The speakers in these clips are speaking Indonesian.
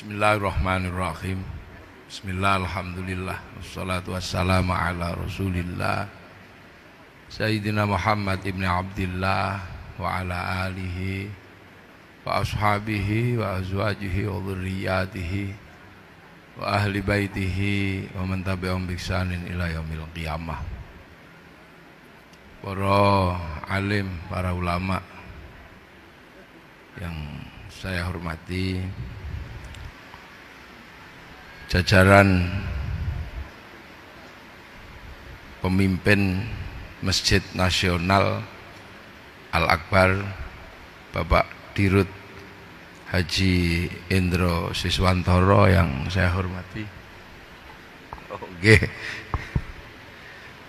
Bismillahirrahmanirrahim. Bismillah, alhamdulillah, wassalatu wassalamu ala rasulillah Sayyidina Muhammad ibn Abdillah wa ala alihi wa ashabihi wa azwajihi wa dhurriyyatihi wa ahli baitihi wa man tabi'ahum bi ihsanin ila yaumil qiyamah. Para alim, para ulama yang saya hormati, jajaran pemimpin Masjid Nasional Al-Akbar, Bapak Dirut Haji Indro Siswantoro yang saya hormati. Oke.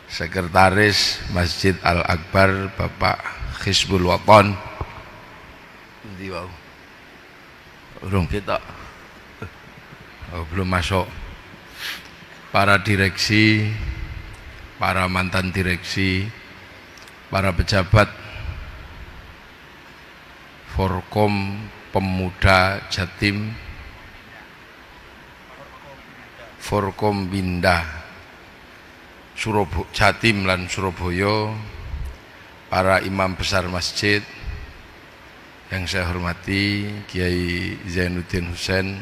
Sekretaris Masjid Al-Akbar Bapak Hizbul Waton. Endi wau? Urung kita. Oh, belum masuk. Para direksi, para mantan direksi, para pejabat Forkom Pemuda Jatim, Forkom Binda Jatim lan Surabaya, para imam besar masjid yang saya hormati, Kiai Zainuddin Husain,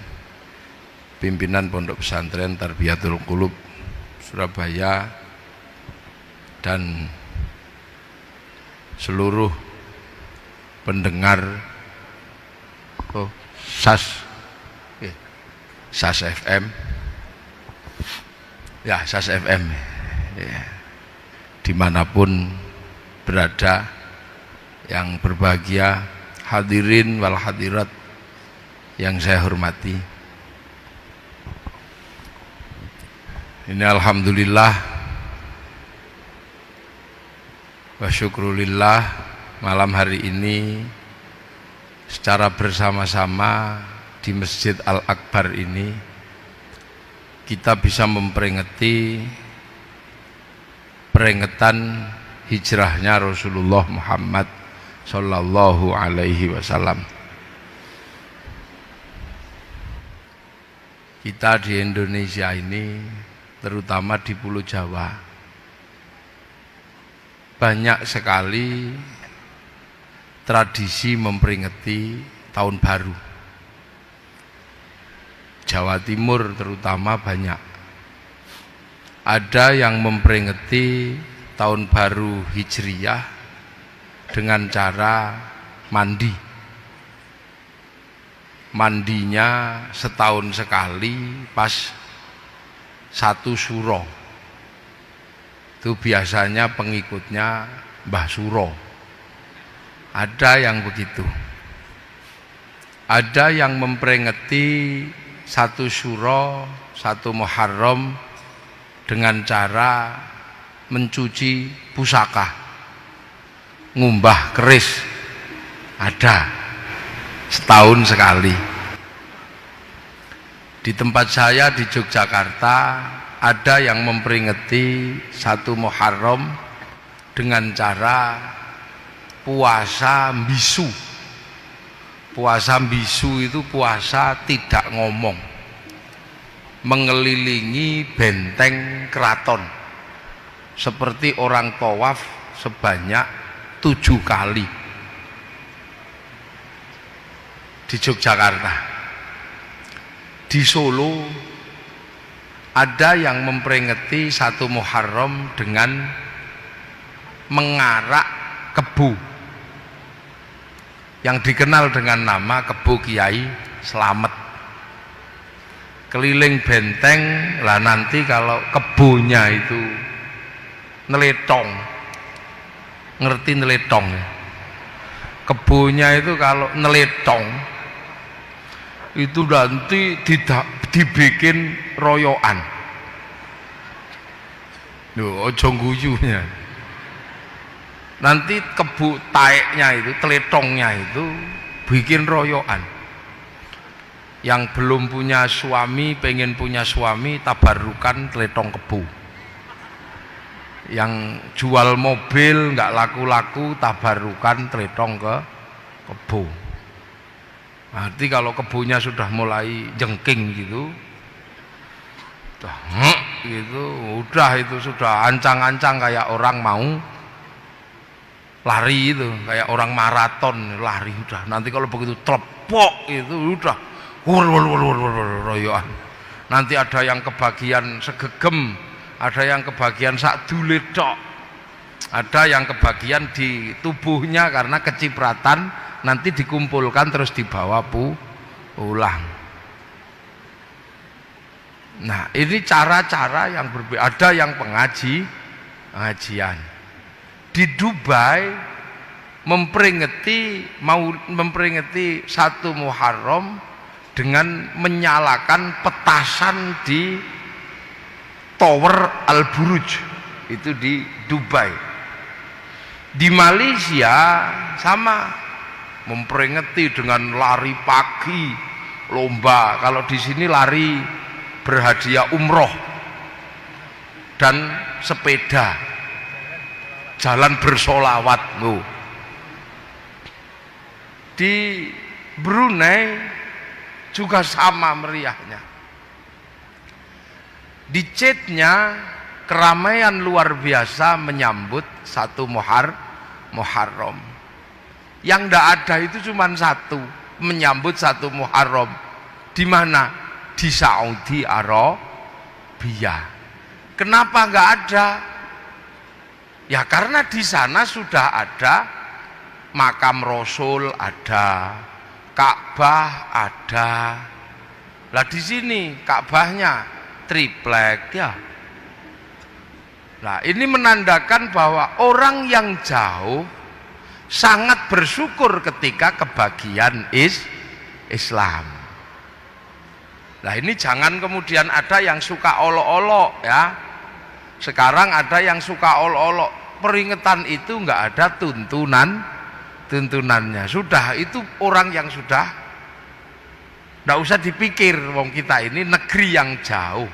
pimpinan Pondok Pesantren Tarbiyatul Qulub Surabaya, dan seluruh pendengar SAS FM, ya SAS FM, ya, dimanapun berada, yang berbahagia, hadirin wal hadirat yang saya hormati. Ini alhamdulillah wa syukrulillah, malam hari ini secara bersama-sama di Masjid Al-Akbar ini kita bisa memperingati peringatan hijrahnya Rasulullah Muhammad sallallahu alaihi wasallam. Kita di Indonesia ini, terutama di Pulau Jawa, banyak sekali tradisi memperingati tahun baru. Jawa Timur terutama banyak. Ada yang memperingati tahun baru Hijriyah dengan cara mandi. Mandinya setahun sekali pas satu suro. Itu biasanya pengikutnya Mbah Suro. Ada yang begitu. Ada yang memperingati satu suro, satu Muharram dengan cara mencuci pusaka, ngumbah keris. Ada setahun sekali. Di tempat saya di Yogyakarta ada yang memperingati satu Muharram dengan cara puasa bisu. Puasa bisu itu puasa tidak ngomong, mengelilingi benteng keraton seperti orang tawaf sebanyak 7 kali. Di Yogyakarta. Di Solo ada yang memperingati satu Muharram dengan mengarak kebu yang dikenal dengan nama kebu Kiai Slamet. Keliling benteng, lah nanti kalau kebunya itu neletong, ngerti neletong ya? Kebunya itu kalau neletong itu nanti dibikin royoan. Loh, ojo guyunya. Nanti kebu taeknya itu, teletongnya itu bikin royoan. Yang belum punya suami, pengen punya suami, tabarukan teletong kebu. Yang jual mobil nggak laku-laku, tabarukan teletong ke kebu. Berarti kalau kebunnya sudah mulai jengking gitu, udah gitu, udah itu sudah ancang-ancang kayak orang mau lari itu, kayak orang maraton lari udah. Nanti kalau begitu telepok itu udah royoan. Nanti ada yang kebagian segegem, ada yang kebagian sak dulit tok, ada yang kebagian di tubuhnya karena kecipratan, nanti dikumpulkan terus dibawa pulang. Nah, ini cara-cara yang berbeda. Ada yang pengajian di Dubai memperingati 1 Muharram dengan menyalakan petasan di Tower Al Buruj, itu di Dubai. Di Malaysia sama, memperingati dengan lari pagi, lomba. Kalau di sini lari berhadiah umroh dan sepeda, jalan bersolawat. Di Brunei juga sama meriahnya. Di Jeddah keramaian luar biasa menyambut 1 Muharram. Yang tidak ada itu cuma satu, menyambut 1 Muharram. Di mana? Di Saudi Arabia. Kenapa nggak ada? Ya karena di sana sudah ada makam Rasul, ada Ka'bah, ada. Lah di sini Ka'bahnya triplek ya. Nah, ini menandakan bahwa orang yang jauh sangat bersyukur ketika kebagian Islam. Nah, ini jangan kemudian ada yang suka olok-olok ya. Sekarang ada yang suka olok-olok. Peringatan itu nggak ada tuntunannya. Sudah, itu orang yang sudah nggak usah dipikir. Wong kita ini negeri yang jauh.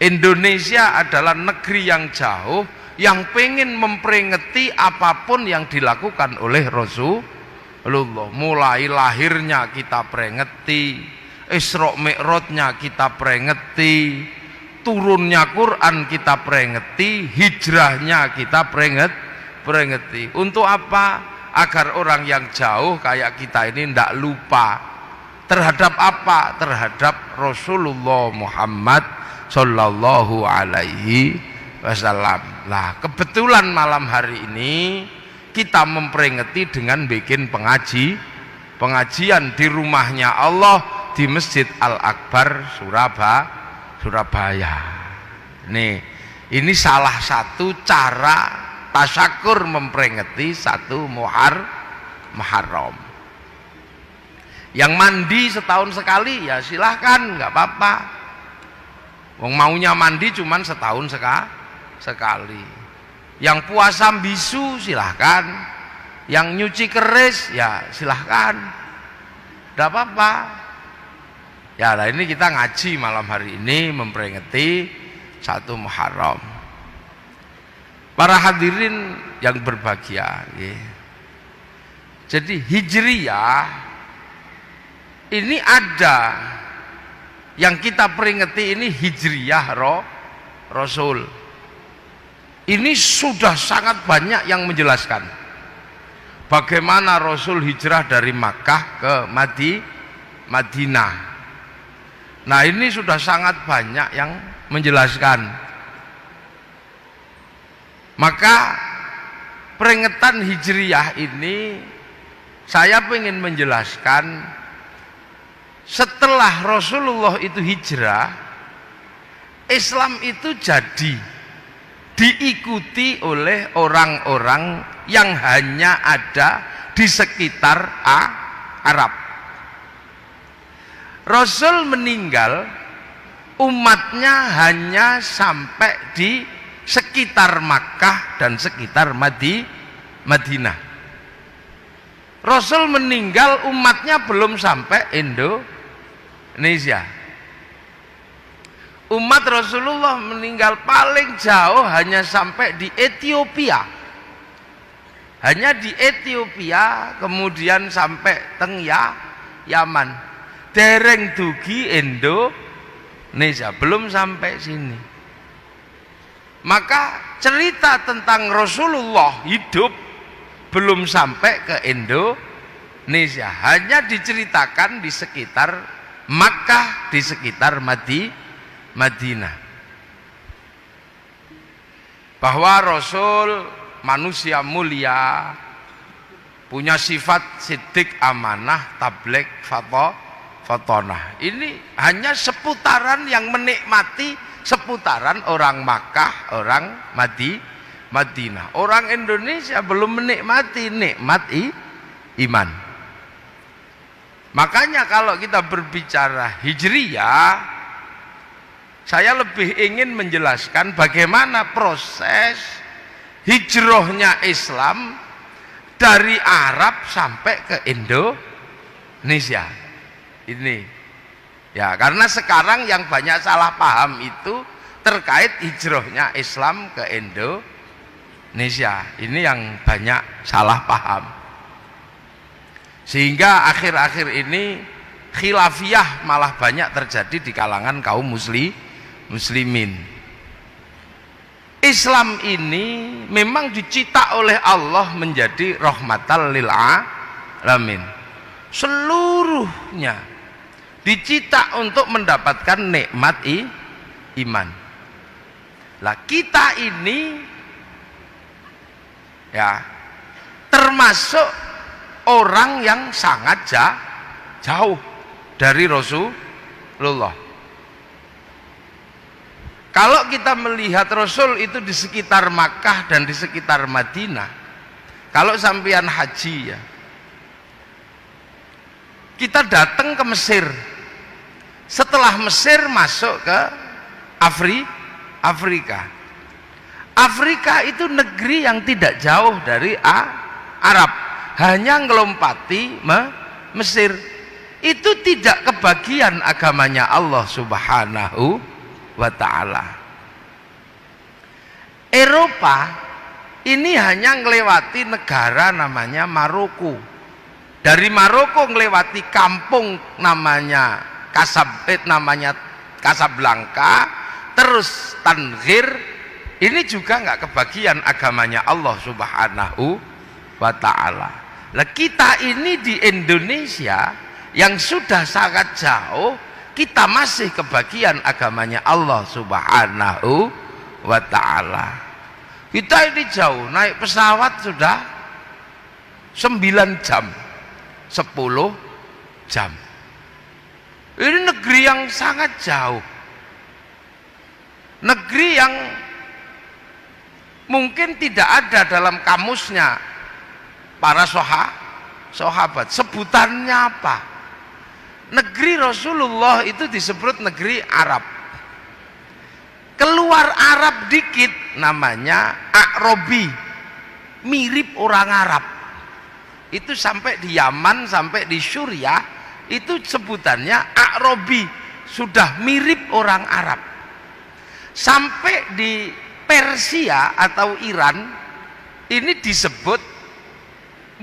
Indonesia adalah negeri yang jauh, yang pengen memperingati apapun yang dilakukan oleh Rasulullah. Mulai lahirnya kita peringati, Isra Mi'rajnya kita peringati, turunnya Quran kita peringati, hijrahnya kita peringati. Untuk apa? Agar orang yang jauh kayak kita ini tidak lupa terhadap apa? Terhadap Rasulullah Muhammad Sallallahu Alaihi Wasallam. Nah, kebetulan malam hari ini kita memperingati dengan bikin pengajian di rumahnya Allah, di Masjid Al-Akbar Surabaya. Nih, ini salah satu cara tasyakur memperingati 1 Muharram. Yang mandi setahun sekali ya silahkan, nggak apa-apa. Wong maunya mandi cuman setahun sekali. Yang puasa bisu silahkan, yang nyuci keris ya silahkan, nggak apa-apa. Ya, nah ini kita ngaji malam hari ini memperingati 1 Muharram. Para hadirin yang berbahagia, ya. Jadi Hijriyah ini ada yang kita peringati, ini Hijriyah Rasul. Ini sudah sangat banyak yang menjelaskan bagaimana Rasul hijrah dari Makkah ke Madinah. Nah, ini sudah sangat banyak yang menjelaskan. Maka peringatan Hijriyah ini saya ingin menjelaskan, setelah Rasulullah itu hijrah, Islam itu jadi diikuti oleh orang-orang yang hanya ada di sekitar Arab. Rasul meninggal, umatnya hanya sampai di sekitar Makkah dan sekitar Madinah. Rasul meninggal, umatnya belum sampai Indonesia. Umat Rasulullah meninggal paling jauh hanya sampai di Ethiopia. Hanya di Ethiopia, kemudian sampai Yaman. Dereng dugi Indonesia, belum sampai sini. Maka cerita tentang Rasulullah hidup belum sampai ke Indonesia, hanya diceritakan di sekitar Makkah, di sekitar Madinah. Bahwa Rasul manusia mulia, punya sifat siddiq, amanah, tabligh, fatonah. Ini hanya seputaran yang menikmati, seputaran orang Makkah, orang Madinah. Orang Indonesia belum menikmati nikmat iman. Makanya kalau kita berbicara hijriyah, saya lebih ingin menjelaskan bagaimana proses hijrahnya Islam dari Arab sampai ke Indonesia. Ini ya, karena sekarang yang banyak salah paham itu terkait hijrahnya Islam ke Indonesia. Ini yang banyak salah paham, sehingga akhir-akhir ini khilafiyah malah banyak terjadi di kalangan kaum muslimin. Islam ini memang dicipta oleh Allah menjadi rahmatan lil alamin. Seluruhnya dicipta untuk mendapatkan nikmat iman. Lah kita ini ya termasuk orang yang sangat jauh dari Rasulullah. Kalau kita melihat Rasul itu di sekitar Makkah dan di sekitar Madinah, kalau sampean haji ya, kita datang ke Mesir, setelah Mesir masuk ke Afrika. Afrika itu negeri yang tidak jauh dari Arab, hanya ngelompati Mesir. Itu tidak kebagian agamanya Allah Subhanahu wa ta'ala. Eropa ini hanya ngelewati negara namanya Maroko. Dari Maroko ngelewati kampung namanya Casablanca, terus Tangier. Ini juga nggak kebagian agamanya Allah Subhanahu wa ta'ala. Lah kita ini di Indonesia yang sudah sangat jauh, kita masih kebagian agamanya Allah Subhanahu wa ta'ala. Kita ini jauh, naik pesawat sudah 9 jam, 10 jam. Ini negeri yang sangat jauh, negeri yang mungkin tidak ada dalam kamusnya para sahabat. Sebutannya apa? Negeri Rasulullah itu disebut negeri Arab. Keluar Arab dikit namanya A'robi, mirip orang Arab. Itu sampai di Yaman, sampai di Suriah, itu sebutannya A'robi, sudah mirip orang Arab. Sampai di Persia atau Iran, ini disebut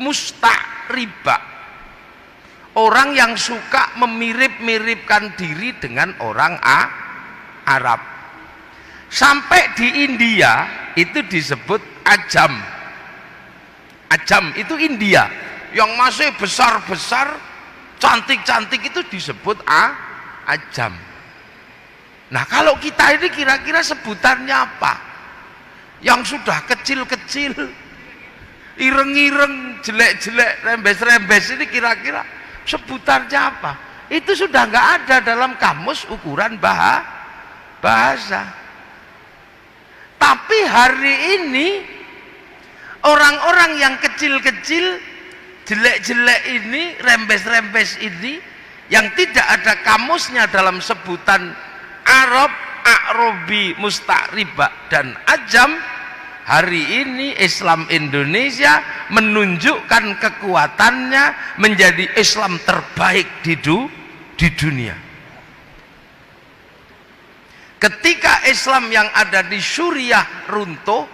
musta'ribah, orang yang suka memirip-miripkan diri dengan orang Arab. Sampai di India itu disebut Ajam. Ajam itu India, yang masih besar-besar, cantik-cantik itu disebut Ajam. Nah kalau kita ini kira-kira sebutannya apa? Yang sudah kecil-kecil, ireng-ireng, jelek-jelek, rembes-rembes, ini kira-kira sebutannya apa? Itu sudah nggak ada dalam kamus ukuran bahasa. Tapi hari ini orang-orang yang kecil-kecil, jelek-jelek ini, rembes-rembes ini, yang tidak ada kamusnya dalam sebutan Arab, A'robi, Musta'ribah dan Ajam, hari ini Islam Indonesia menunjukkan kekuatannya menjadi Islam terbaik di dunia. Ketika Islam yang ada di Suriah runtuh,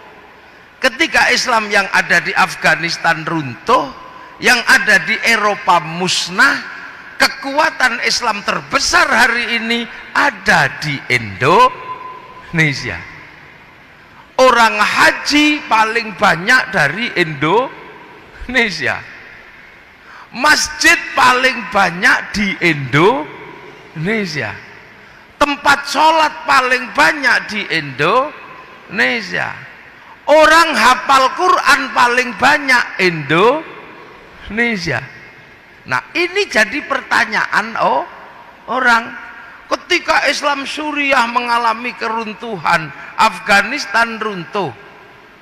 ketika Islam yang ada di Afghanistan runtuh, yang ada di Eropa musnah, kekuatan Islam terbesar hari ini ada di Indonesia. Orang haji paling banyak dari Indonesia. Masjid paling banyak di Indonesia. Tempat sholat paling banyak di Indonesia. Orang hafal Quran paling banyak Indonesia. Nah, ini jadi pertanyaan orang. Ketika Islam Suriah mengalami keruntuhan, Afghanistan runtuh,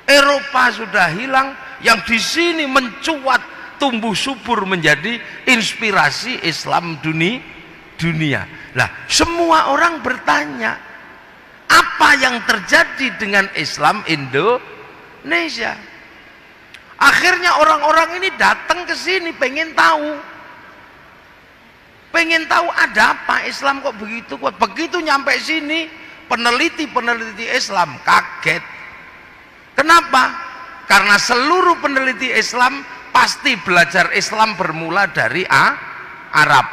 Eropa sudah hilang, yang di sini mencuat tumbuh subur menjadi inspirasi Islam dunia. Nah, semua orang bertanya, apa yang terjadi dengan Islam Indonesia? Akhirnya orang-orang ini datang ke sini pengen tahu ada apa, Islam kok begitu kuat. Begitu nyampe sini, peneliti Islam kaget. Kenapa? Karena seluruh peneliti Islam pasti belajar Islam bermula dari Arab.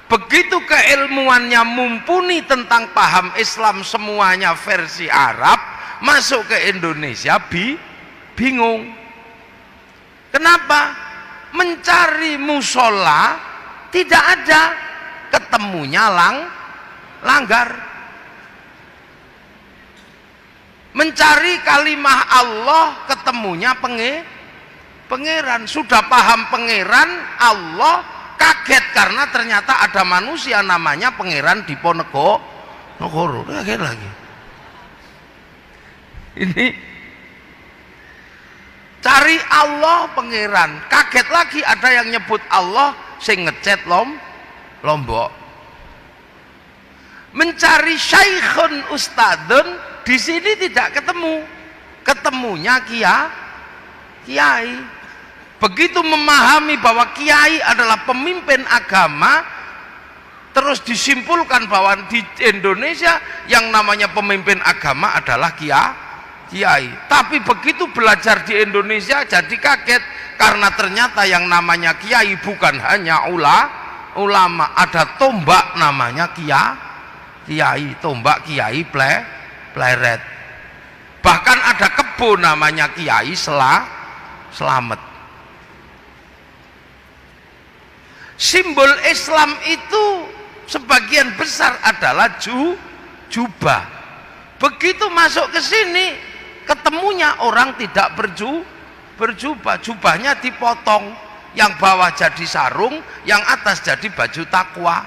Begitu keilmuannya mumpuni tentang paham Islam semuanya versi Arab, masuk ke Indonesia bingung. Kenapa? Mencari musola tidak ada, ketemunya langgar. Mencari kalimah Allah, ketemunya pangeran. Sudah paham pangeran Allah, kaget karena ternyata ada manusia namanya pangeran Diponegoro. Kaget lagi. Ini cari Allah pangeran, kaget lagi ada yang nyebut Allah sing ngecet Lombok. Mencari syaikhun ustadun, di sini tidak ketemu, ketemunya kiai. Begitu memahami bahwa kiai adalah pemimpin agama, terus disimpulkan bahwa di Indonesia yang namanya pemimpin agama adalah kiai. Tapi begitu belajar di Indonesia jadi kaget, karena ternyata yang namanya kiai bukan hanya ulama, ada tombak namanya kiai, tombak kiai pleret. Bahkan ada kebun namanya Kiai Selamet. Simbol Islam itu sebagian besar adalah jubah. Begitu masuk ke sini, ketemunya orang tidak berjubah, jubahnya dipotong, yang bawah jadi sarung, yang atas jadi baju takwa.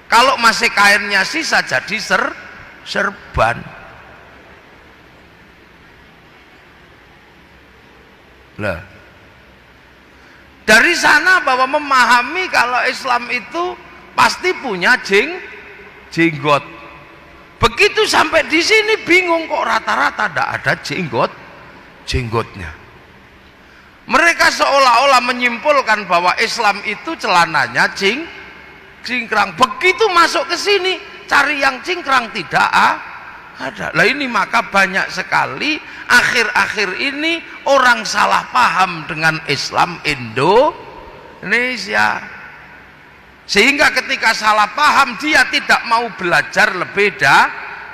Kalau masih kainnya sisa jadi serban. Lah, dari sana bahwa memahami kalau Islam itu pasti punya jenggot. Begitu sampai di sini bingung, kok rata-rata tidak ada jenggotnya. Mereka seolah-olah menyimpulkan bahwa Islam itu celananya cingkrang. Begitu masuk ke sini, cari yang cingkrang tidak ada. Lah ini maka banyak sekali akhir-akhir ini orang salah paham dengan Islam Indonesia. Sehingga ketika salah paham dia tidak mau belajar lebih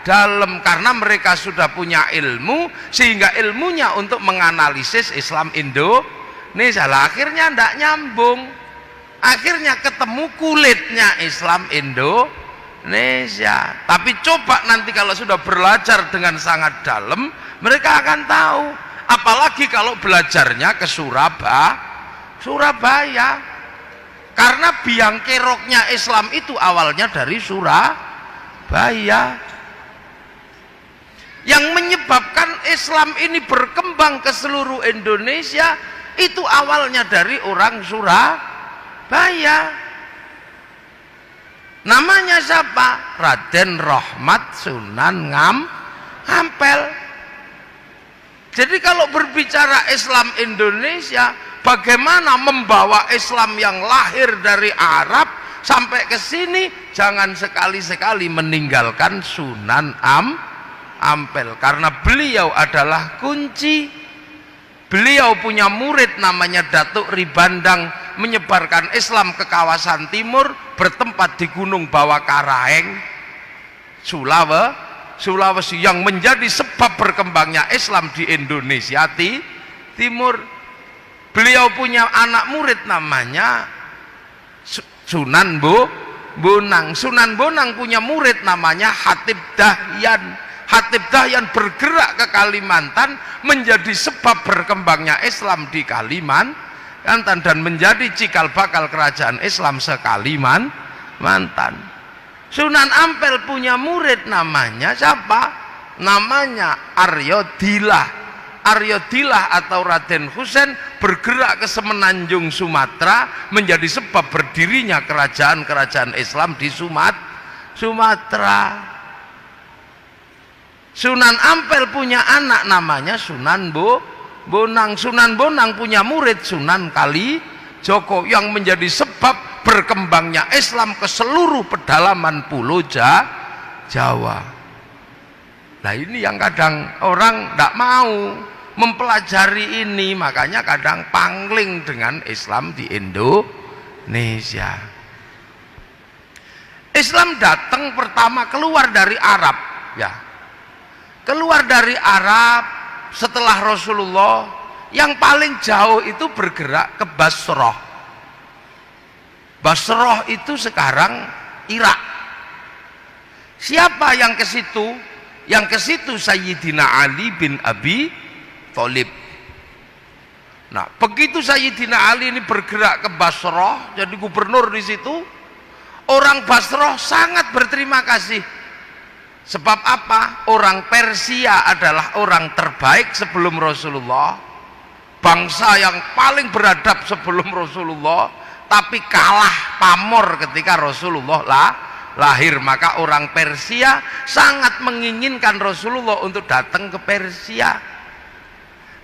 dalam, karena mereka sudah punya ilmu, sehingga ilmunya untuk menganalisis Islam Indonesia lah akhirnya tidak nyambung. Akhirnya ketemu kulitnya Islam Indonesia. Tapi coba nanti kalau sudah belajar dengan sangat dalam, mereka akan tahu. Apalagi kalau belajarnya ke Surabaya. Karena biang keroknya Islam itu awalnya dari Surabaya. Yang menyebabkan Islam ini berkembang ke seluruh Indonesia itu awalnya dari orang Surabaya. Namanya siapa? Raden Rahmat Sunan Ngampel. Jadi kalau berbicara Islam Indonesia, bagaimana membawa Islam yang lahir dari Arab sampai ke sini, jangan sekali-sekali meninggalkan Sunan Ampel, karena beliau adalah kunci. Beliau punya murid namanya Datuk Ribandang menyebarkan Islam ke kawasan timur, bertempat di Gunung Bawakaraeng, Sulawesi, yang menjadi sebab berkembangnya Islam di Indonesia Timur. Beliau punya anak murid namanya Sunan Bonang. Sunan Bonang punya murid namanya Hatib Dahyan. Hatib Dahyan bergerak ke Kalimantan, menjadi sebab berkembangnya Islam di Kalimantan dan menjadi cikal bakal kerajaan Islam se-Kalimantan. Sunan Ampel punya murid namanya siapa? Namanya Arya Dilah. Arya Dilah atau Raden Husein bergerak ke Semenanjung Sumatera, menjadi sebab berdirinya kerajaan-kerajaan Islam di Sumatera. Sunan Ampel punya anak namanya Sunan Bonang. Sunan Bonang punya murid Sunan Kalijogo yang menjadi sebab berkembangnya Islam ke seluruh pedalaman pulau Jawa. Nah ini yang kadang orang tidak mau mempelajari ini, makanya kadang pangling dengan Islam di Indonesia. Islam datang pertama keluar dari Arab, ya. Keluar dari Arab setelah Rasulullah, yang paling jauh itu bergerak ke Basrah. Basrah itu sekarang Irak. Siapa yang ke situ? Yang ke situ Sayyidina Ali bin Abi Thalib. Nah, begitu Sayyidina Ali ini bergerak ke Basrah, jadi gubernur di situ, orang Basrah sangat berterima kasih. Sebab apa? Orang Persia adalah orang terbaik sebelum Rasulullah, bangsa yang paling beradab sebelum Rasulullah, tapi kalah pamor ketika Rasulullah lahir. Maka orang Persia sangat menginginkan Rasulullah untuk datang ke Persia.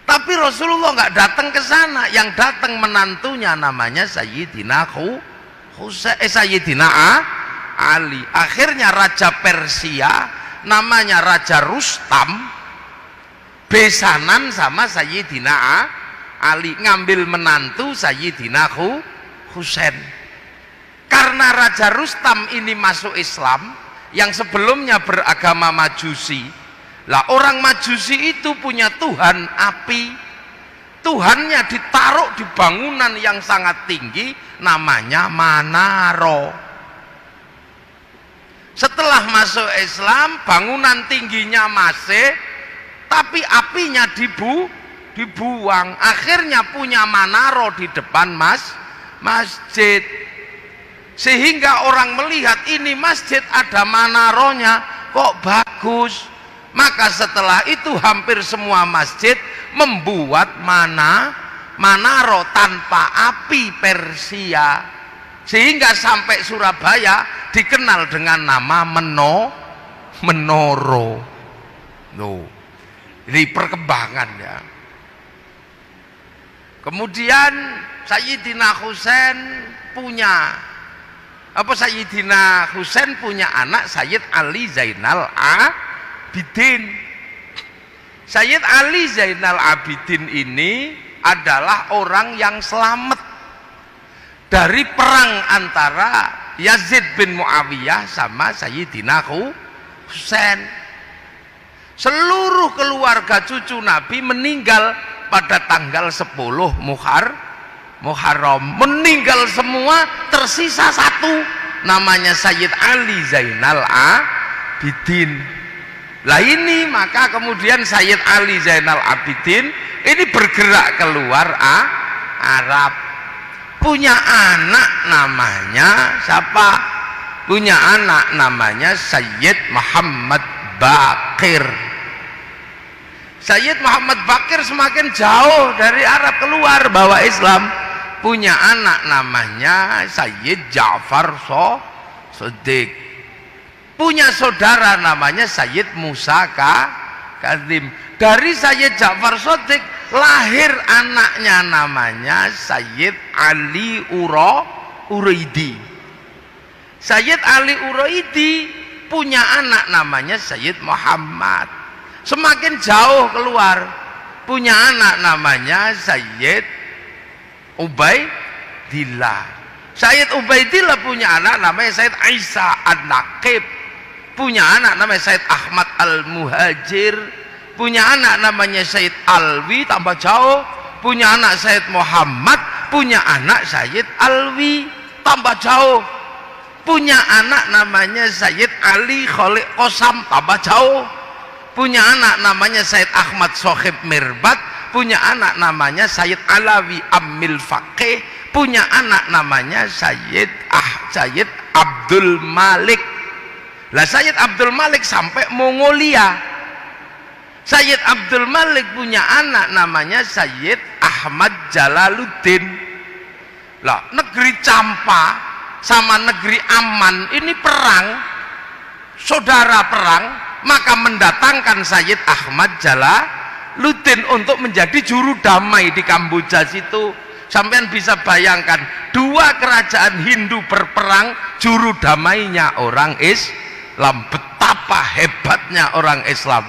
Tapi Rasulullah nggak datang ke sana, yang datang menantunya namanya Sayyidina Sayyidina Ali. Akhirnya Raja Persia namanya Raja Rustam besanan sama Sayyidina Ali, ngambil menantu Sayyidina Husain. Karena Raja Rustam ini masuk Islam, yang sebelumnya beragama Majusi. Lah orang Majusi itu punya Tuhan api. Tuhannya ditaruh di bangunan yang sangat tinggi, namanya Manaro. Setelah masuk Islam, bangunan tingginya masih, tapi apinya dibuang. Akhirnya punya Manaro di depan masjid. Sehingga orang melihat ini masjid ada Manaronya, kok bagus. Maka setelah itu hampir semua masjid membuat Manaro tanpa api Persia. Sehingga sampai Surabaya dikenal dengan nama Menoro. Ini perkembangan, ya. Kemudian Sayyidina Husain punya Sayyidina Husain punya anak Sayyid Ali Zainal Abidin. Sayyid Ali Zainal Abidin ini adalah orang yang selamat dari perang antara Yazid bin Muawiyah sama Sayyidina Husain. Seluruh keluarga cucu Nabi meninggal pada tanggal 10 Muharram. Meninggal semua, tersisa satu, namanya Sayyid Ali Zainal Abidin. Lah ini maka kemudian Sayyid Ali Zainal Abidin ini bergerak keluar Arab. Punya anak namanya siapa? Punya anak namanya Sayyid Muhammad Baqir. Sayyid Muhammad Baqir semakin jauh dari Arab keluar bawa Islam. Punya anak namanya Sayyid Ja'far Shadiq. Punya saudara namanya Sayyid Musa Kazim. Dari Sayyid Ja'far Shadiq lahir anaknya namanya Sayyid Ali Uraidi. Sayyid Ali Uraidi punya anak namanya Sayyid Muhammad. Semakin jauh keluar, punya anak namanya Sayyid Ubaidillah. Sayyid Ubaidillah punya anak namanya Sayyid Isa An-Naqib, punya anak namanya Sayyid Ahmad Al-Muhajir, punya anak namanya Sayyid Alwi, tambah jauh, punya anak Sayyid Muhammad, punya anak Sayyid Alwi, tambah jauh, punya anak namanya Sayyid Ali Khalid Qosam, tambah jauh, punya anak namanya Sayyid Ahmad Sohib Mirbat, punya anak namanya Sayyid Alawi Ammil Faqih, punya anak namanya Sayyid Abdul Malik. Lah Sayyid Abdul Malik sampai Mongolia. Sayyid Abdul Malik punya anak namanya Sayyid Ahmad Jalaluddin. Lah negeri Campa sama negeri Aman ini perang, saudara perang, maka mendatangkan Sayyid Ahmad Jalaluddin untuk menjadi juru damai di Kamboja situ. Sampean bisa bayangkan, dua kerajaan Hindu berperang, juru damainya orang Islam. Betapa hebatnya orang Islam.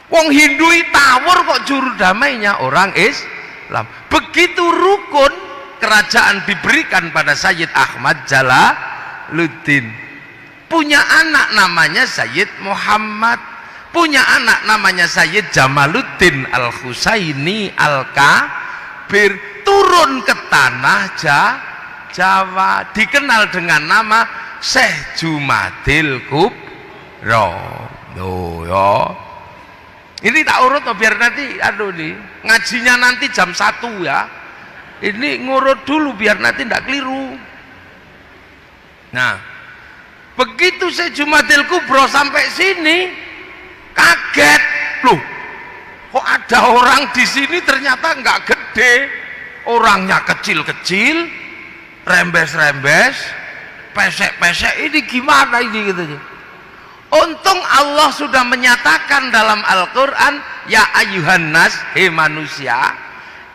Wong Hindu tawur kok juru damainya orang Islam. Begitu rukun kerajaan diberikan pada Sayyid Ahmad Jalaluddin. Punya anak namanya Sayyid Muhammad, punya anak namanya Sayyid Jamaluddin Al-Husaini Al-Kabir, turun ke tanah Jawa, dikenal dengan nama Syekh Jumadil Kubro. Loh ya. Ini tak urut biar nanti nih ngajinya nanti jam 1 ya. Ini ngurut dulu biar nanti tidak keliru. Nah, begitu Syekh Jumadil Kubro sampai sini kaget, loh kok ada orang di sini ternyata nggak gede, orangnya kecil-kecil, rembes-rembes, pesek-pesek, ini gimana ini gitu. Untung Allah sudah menyatakan dalam Al-Quran, ya ayuhan nas, hei manusia,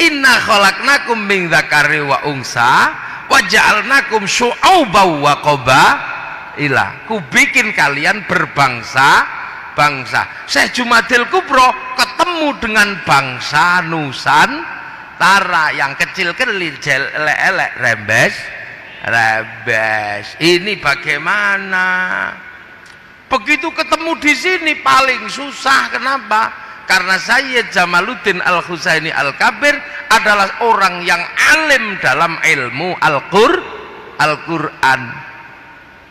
inna khalaqnakum min dzakari wa unsa wa ja'alnakum syu'uban wa qabaila. Ku bikin kalian berbangsa-bangsa. Syekh Jumadil Kubro ketemu dengan bangsa Nusantara yang kecil-kecil, elek-elek, rembes. Ini bagaimana? Begitu ketemu di sini paling susah. Kenapa? Karena Sayyid Jamaluddin Al-Husaini Al-Kabir adalah orang yang alim dalam ilmu Al-Quran.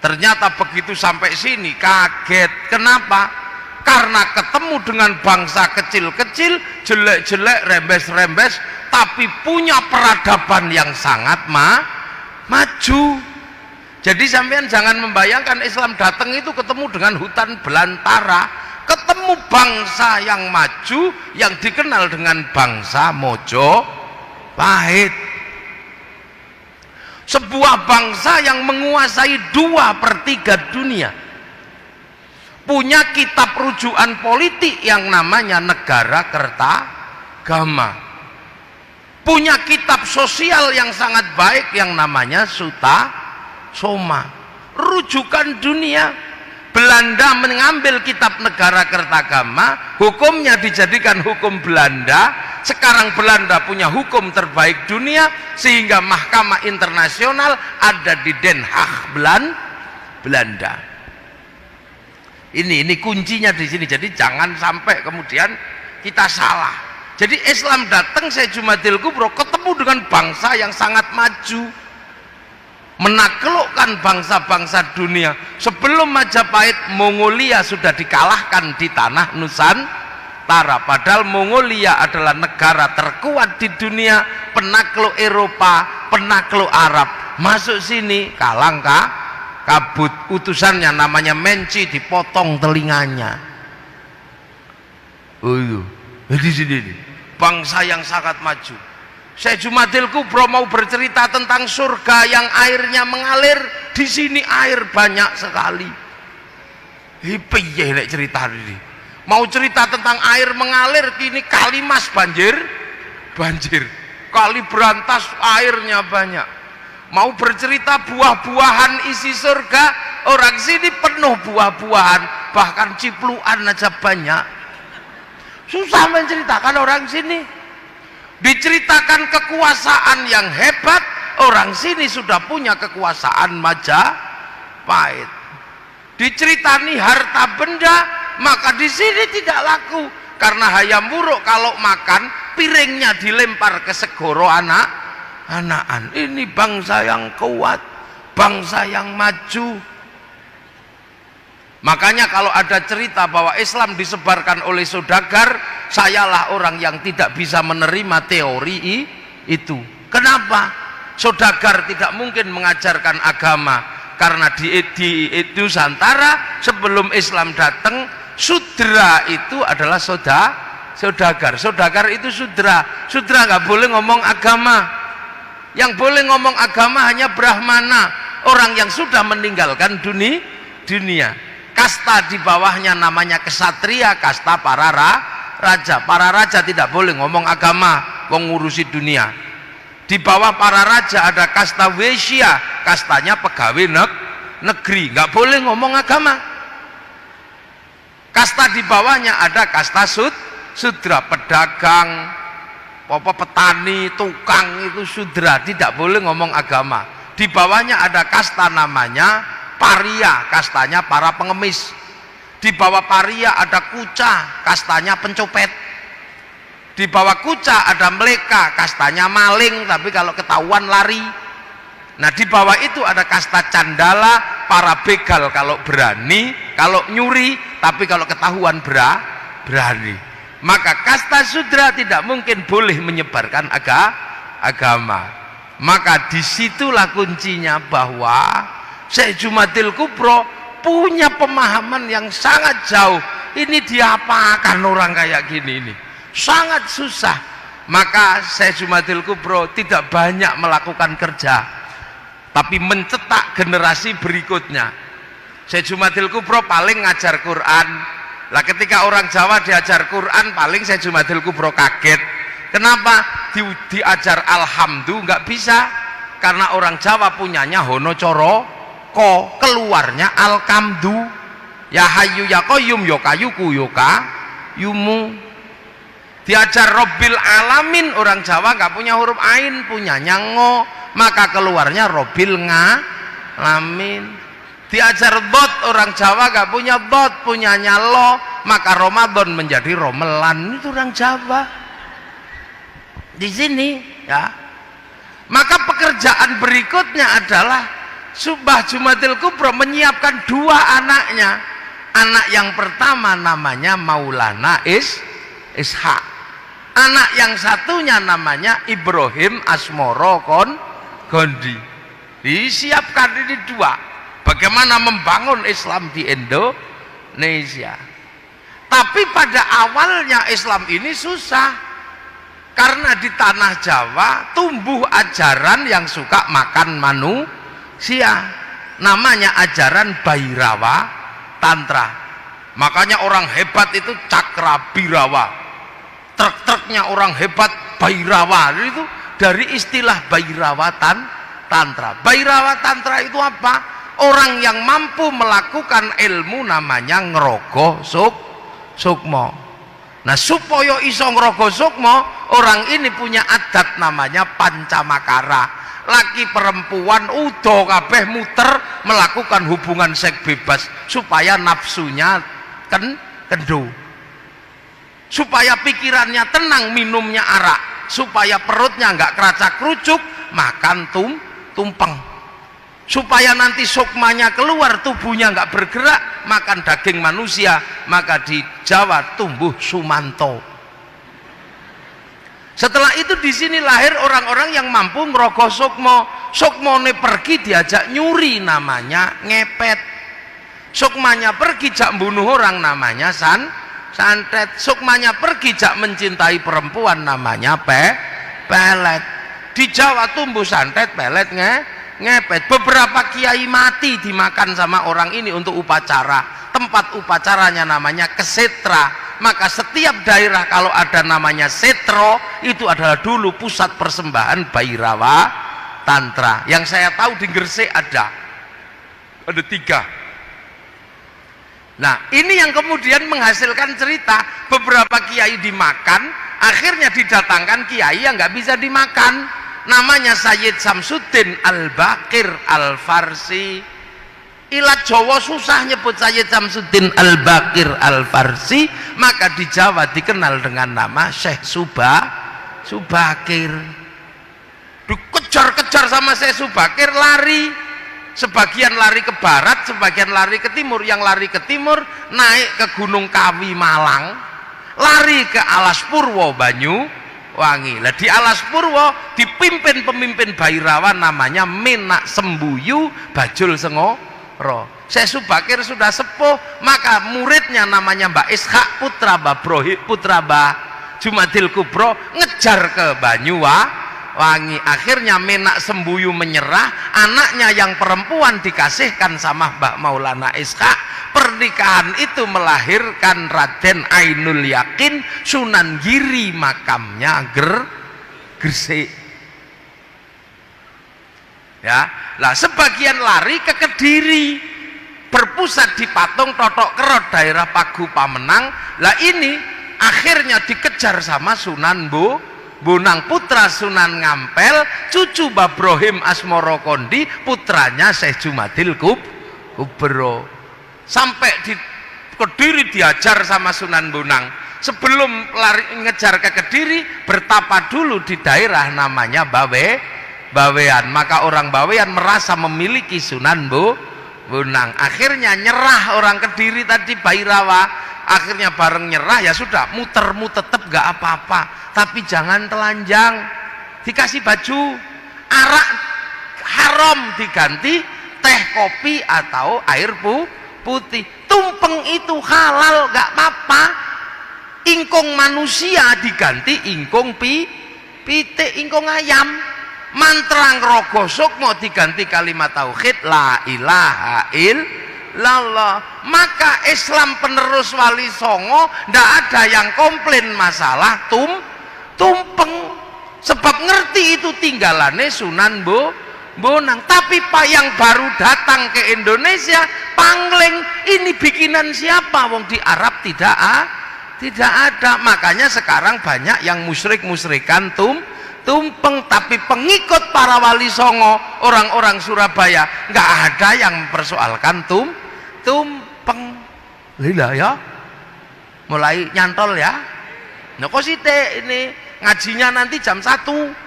Ternyata begitu sampai sini kaget. Kenapa? Karena ketemu dengan bangsa kecil-kecil, jelek-jelek, rembes-rembes, tapi punya peradaban yang sangat maju. Jadi sampean jangan membayangkan Islam datang itu ketemu dengan hutan belantara, ketemu bangsa yang maju yang dikenal dengan bangsa Mojopahit. Sebuah bangsa yang menguasai 2/3 dunia, punya kitab rujukan politik yang namanya Negara Kertagama, punya kitab sosial yang sangat baik yang namanya Soma, rujukan dunia. Belanda mengambil kitab Negara Kertagama, hukumnya dijadikan hukum Belanda. Sekarang Belanda punya hukum terbaik dunia, sehingga mahkamah internasional ada di Den Haag, Belanda. Ini kuncinya di sini. Jadi jangan sampai kemudian kita salah. Jadi Islam datang, Syekh Jumadil Kubro ketemu dengan bangsa yang sangat maju, menaklukkan bangsa-bangsa dunia. Sebelum Majapahit, Mongolia sudah dikalahkan di tanah Nusantara. Padahal Mongolia adalah negara terkuat di dunia, penakluk Eropa, penakluk Arab. Masuk sini kalah kabut. Utusannya namanya Menci dipotong telinganya. Oh itu di sini bangsa yang sangat maju. Syekh Jumadil Kubro mau bercerita tentang surga yang airnya mengalir. Di sini air banyak sekali. Piye nek cerita ini? Mau cerita tentang air mengalir, kini Kalimas banjir. Kali Berantas airnya banyak. Mau bercerita buah-buahan isi surga, orang sini penuh buah-buahan, bahkan cipluan aja banyak. Susah menceritakan orang sini. Diceritakan kekuasaan yang hebat, orang sini sudah punya kekuasaan Majapahit. Diceritani harta benda, maka di sini tidak laku karena hayam buruk kalau makan piringnya dilempar ke segoro anak-anakan. Ini bangsa yang kuat, bangsa yang maju. Makanya kalau ada cerita bahwa Islam disebarkan oleh saudagar, sayalah orang yang tidak bisa menerima teori itu. Kenapa? Saudagar tidak mungkin mengajarkan agama, karena di Nusantara sebelum Islam datang, sudra itu adalah saudagar. Saudagar itu sudra. Sudra nggak boleh ngomong agama. Yang boleh ngomong agama hanya brahmana, orang yang sudah meninggalkan dunia. Kasta di bawahnya namanya kesatria, kasta para raja. Para raja tidak boleh ngomong agama, mengurusi dunia. Di bawah para raja ada kasta Wesya, kastanya pegawai negeri, nggak boleh ngomong agama. Kasta di bawahnya ada kasta sudra, pedagang, petani, tukang, itu sudra, tidak boleh ngomong agama. Di bawahnya ada kasta namanya paria, kastanya para pengemis. Di bawah paria ada kuca, kastanya pencopet. Di bawah kuca ada meleka, kastanya maling, tapi kalau ketahuan lari. Nah, di bawah itu ada kasta candala, para begal kalau berani, kalau nyuri, tapi kalau ketahuan berani. Maka kasta sudra tidak mungkin boleh menyebarkan agama. Maka disitulah kuncinya bahwa Syekh Jumadil Kubro punya pemahaman yang sangat jauh. Ini diapakan orang kayak gini ini? Sangat susah. Maka Syekh Jumadil Kubro tidak banyak melakukan kerja, tapi mencetak generasi berikutnya. Syekh Jumadil Kubro paling ngajar Quran. Lah ketika orang Jawa diajar Quran, paling Syekh Jumadil Kubro kaget. Kenapa? Diajar alhamdu nggak bisa, karena orang Jawa punyanya hono coro, keluarnya alkamdu. Ya hayu ya qayyum ya kayuku ya yumu. Diajar Robbil Alamin, orang Jawa nggak punya huruf ain, punyanya ngo, maka keluarnya Robbil Ngalamin. Diajar dot, orang Jawa nggak punya dot, punyanya lo, maka Ramadan menjadi Romelan. Itu orang Jawa di sini ya. Maka pekerjaan berikutnya adalah Subah Jumadil Kubro menyiapkan dua anaknya. Anak yang pertama namanya Maulana Ishaq. Anak yang satunya namanya Ibrahim Asmoro Gondi. Disiapkan ini dua. Bagaimana membangun Islam di Indonesia. Tapi pada awalnya Islam ini susah. Karena di tanah Jawa tumbuh ajaran yang suka makan manusia, namanya ajaran Bhairawa Tantra. Makanya orang hebat itu Cakrabirawa, truk-truknya orang hebat Bhairawa, itu dari istilah Bhairawa Tantra. Bhairawa Tantra itu apa? Orang yang mampu melakukan ilmu namanya ngerogo sukmo. Nah, supaya iso ngerogo sukmo, orang ini punya adat namanya pancamakara. Laki perempuan udo kabeh muter melakukan hubungan seks bebas supaya nafsunya kendu, supaya pikirannya tenang minumnya arak, supaya perutnya nggak keracak kerucuk makan tumpeng, supaya nanti sukmanya keluar, tubuhnya nggak bergerak makan daging manusia. Maka di Jawa tumbuh sumanto. Setelah itu di sini lahir orang-orang yang mampu ngerogoh sukmo. Sukmone pergi diajak nyuri, namanya ngepet. Sukmanya pergi jak bunuh orang, namanya santet. Sukmanya pergi jak mencintai perempuan, namanya pelet. Di Jawa tumbuh santet, pelet, ngepet. Beberapa kiai mati dimakan sama orang ini untuk upacara. Tempat upacaranya namanya kesetra. Maka setiap daerah kalau ada namanya setro, itu adalah dulu pusat persembahan Bhairawa Tantra. Yang saya tahu di Gresik ada 3. Nah, ini yang kemudian menghasilkan cerita beberapa kiai dimakan, akhirnya didatangkan kiai yang nggak bisa dimakan. namanya Sayyid Samsuddin Al-Baqir Al-Farsi. Ilat Jawa susah nyebut Sayyid Samsuddin Al-Baqir Al-Farsi, maka di Jawa dikenal dengan nama Syekh Subakir. Dikejar-kejar sama Syekh Subakir, lari. Sebagian lari ke barat, sebagian lari ke timur. Yang lari ke timur naik ke Gunung Kawi Malang, lari ke Alas Purwo Banyuwangi. Lah di Alas Purwo dipimpin pemimpin Bhairawan namanya Menak Sembuyu Bajul Sengoro. Syekh Subakir sudah sepuh, maka muridnya namanya Mbak Ishak putra Mbah Jumadil Kubro ngejar ke Banyuwangi. Akhirnya Menak Sembuyu menyerah, anaknya yang perempuan dikasihkan sama Mbak Maulana Ishak. Pernikahan itu melahirkan Raden Ainul Yakin Sunan Giri, makamnya Gresik. Ya, lah sebagian lari ke Kediri, berpusat di Patung Totok Kerot daerah Pagu Pamenang. Lah ini akhirnya dikejar sama Sunan Bonang putra Sunan Ngampel, cucu Babrohim Asmoro Kondi, putranya Syekh Jumadil Kubro. Sampai di Kediri diajar sama Sunan Bonang. Sebelum lari ngejar ke Kediri, bertapa dulu di daerah namanya Bawean. Maka orang Bawean merasa memiliki Sunan Bonang. Akhirnya nyerah orang Kediri tadi, Bhairawa. Akhirnya bareng nyerah, ya sudah, muter-mu tetap gak apa-apa, tapi jangan telanjang, dikasih baju arak haram, diganti teh kopi atau air putih. Tumpeng itu halal gak apa-apa. Ingkung manusia diganti ingkung pitik, ingkung ayam. Mantra ngrogo sukmo diganti kalimat tauhid la ilaha illallah. Maka Islam penerus Wali Songo ndak ada yang komplain masalah tumpeng, sebab ngerti itu tinggalannya Sunan Bonang. Tapi Pak yang baru datang ke Indonesia pangling, ini bikinan siapa? Wong di Arab tidak ada. Makanya sekarang banyak yang musyrikan tumpeng. Tapi pengikut para Wali Songo, orang-orang Surabaya, nggak ada yang mempersoalkan tumpeng. Lila ya, mulai nyantol ya. Nah kok sih ini ngajinya nanti jam 1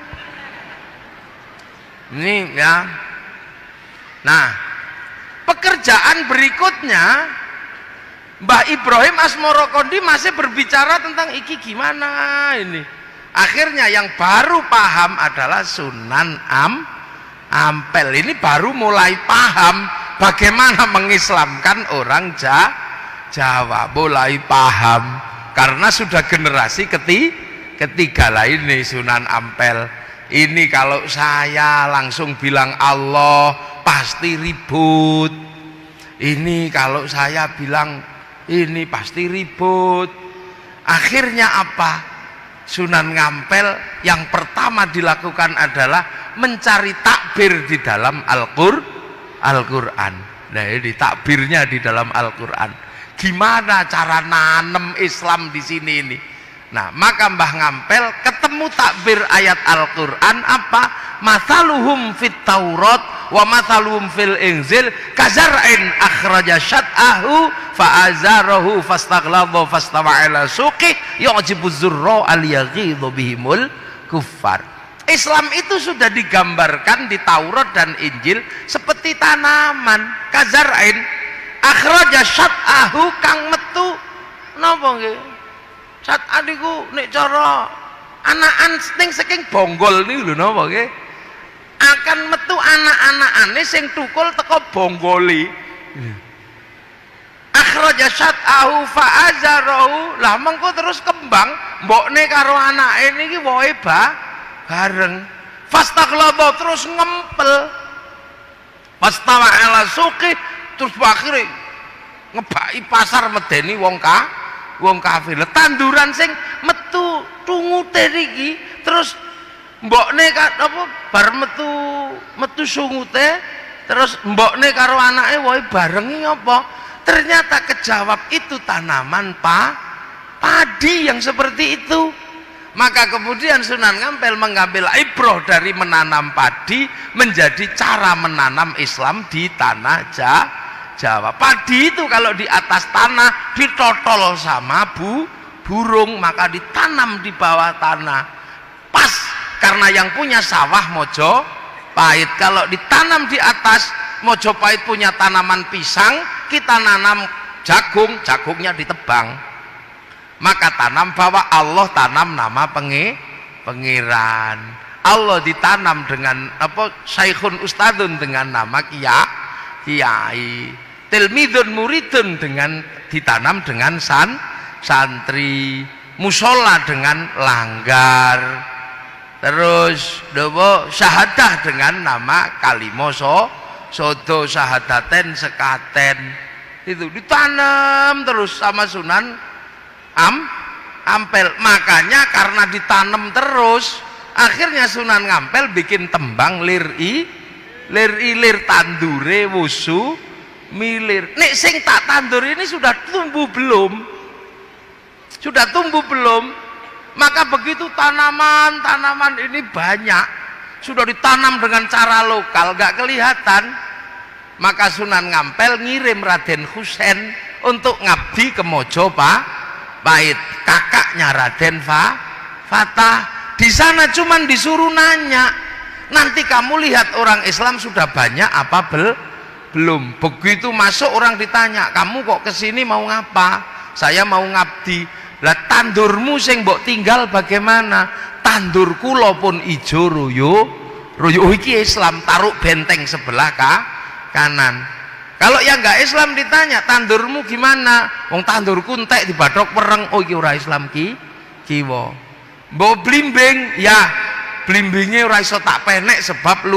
ini ya. Nah, pekerjaan berikutnya Mbah Ibrahim Asmoro Kondi masih berbicara tentang iki gimana ini. Akhirnya yang baru paham adalah Sunan Ampel. Ini baru mulai paham bagaimana mengislamkan orang Jawa. Mulai paham karena sudah generasi ketiga lah ini Sunan Ampel. Ini kalau saya langsung bilang Allah pasti ribut. Ini kalau saya bilang ini pasti ribut. Akhirnya apa? Sunan Ngampel yang pertama dilakukan adalah mencari takbir di dalam Al-Quran. Nah ini takbirnya di dalam Al-Quran. Gimana cara nanem Islam di sini ini? Nah maka Mbah Ngampel ketemu takbir ayat Al-Quran apa? Mathaluhum fit Taurat wa mathaluhum fil Injil kazar'in akhraja syat'ahu fa'azarahu fastaghlaba fastawa ala suqih yu'jibu zurra al-yaghidhu bihimul kuffar. Islam itu sudah digambarkan di Taurat dan Injil seperti tanaman. Kazar'in akhraja syat'ahu kang metu napa nggih? Syat'an niku nek cara anakan sing saking bonggol niku lho napa nggih? Akan metu anak-anakane sing tukul teko bonggoli. Akhraja syat'ahu fa'azarahu. Lah mengko terus kembang mbokne karo anake niki wohe bareng. Fastaghlaba terus ngempel. Fastawa ala suqi terus akhire ngebaki pasar medeni wong kafir. Tanduran sing metu tungute niki terus mbokne apa bar metu sungute terus mbokne karo anake wae barengi apa? Ternyata kejawab itu tanaman padi yang seperti itu. Maka kemudian Sunan Ngampel mengambil ibrah dari menanam padi menjadi cara menanam Islam di tanah Jawa. Padi itu kalau di atas tanah ditotol sama burung, maka ditanam di bawah tanah. Pas, karena yang punya sawah Mojopahit. Kalau ditanam di atas, Mojopahit punya tanaman pisang, kita nanam jagung, jagungnya ditebang. Maka tanam bahwa Allah tanam nama pengiran. Allah ditanam dengan Syekhun Ustadun dengan nama kiai. Tilmidun muridun dengan ditanam dengan santri. Musola dengan langgar. Terus syahadah dengan nama kalimoso sodo syahadaten sekaten. Itu ditanam terus sama Sunan Ampel. Makanya karena ditanam terus, akhirnya Sunan Ngampel bikin tembang lir tandure wusu milir. Nek sing tak tandur ini sudah tumbuh belum? Sudah tumbuh belum? Maka begitu tanaman ini banyak, sudah ditanam dengan cara lokal, gak kelihatan. Maka Sunan Ngampel ngirim Raden Husein untuk ngabdi ke Mojopahit, kakaknya Raden Fatah. Di sana cuman disuruh nanya, nanti kamu lihat orang Islam sudah banyak apa belum. Begitu masuk orang ditanya, kamu kok kesini mau ngapa? Saya mau ngabdi. Lah tandurmu sing mbok tinggal bagaimana? Tandur kula pun ijo royo iki Islam, taruh benteng sebelah kanan. Kalau yang nggak Islam ditanya, tandurmu gimana? Wong tandurku entek di badok pereng. Oh iki ora Islam kiwa. Mbok blimbing, ya blimbinge ora iso tak penek sebab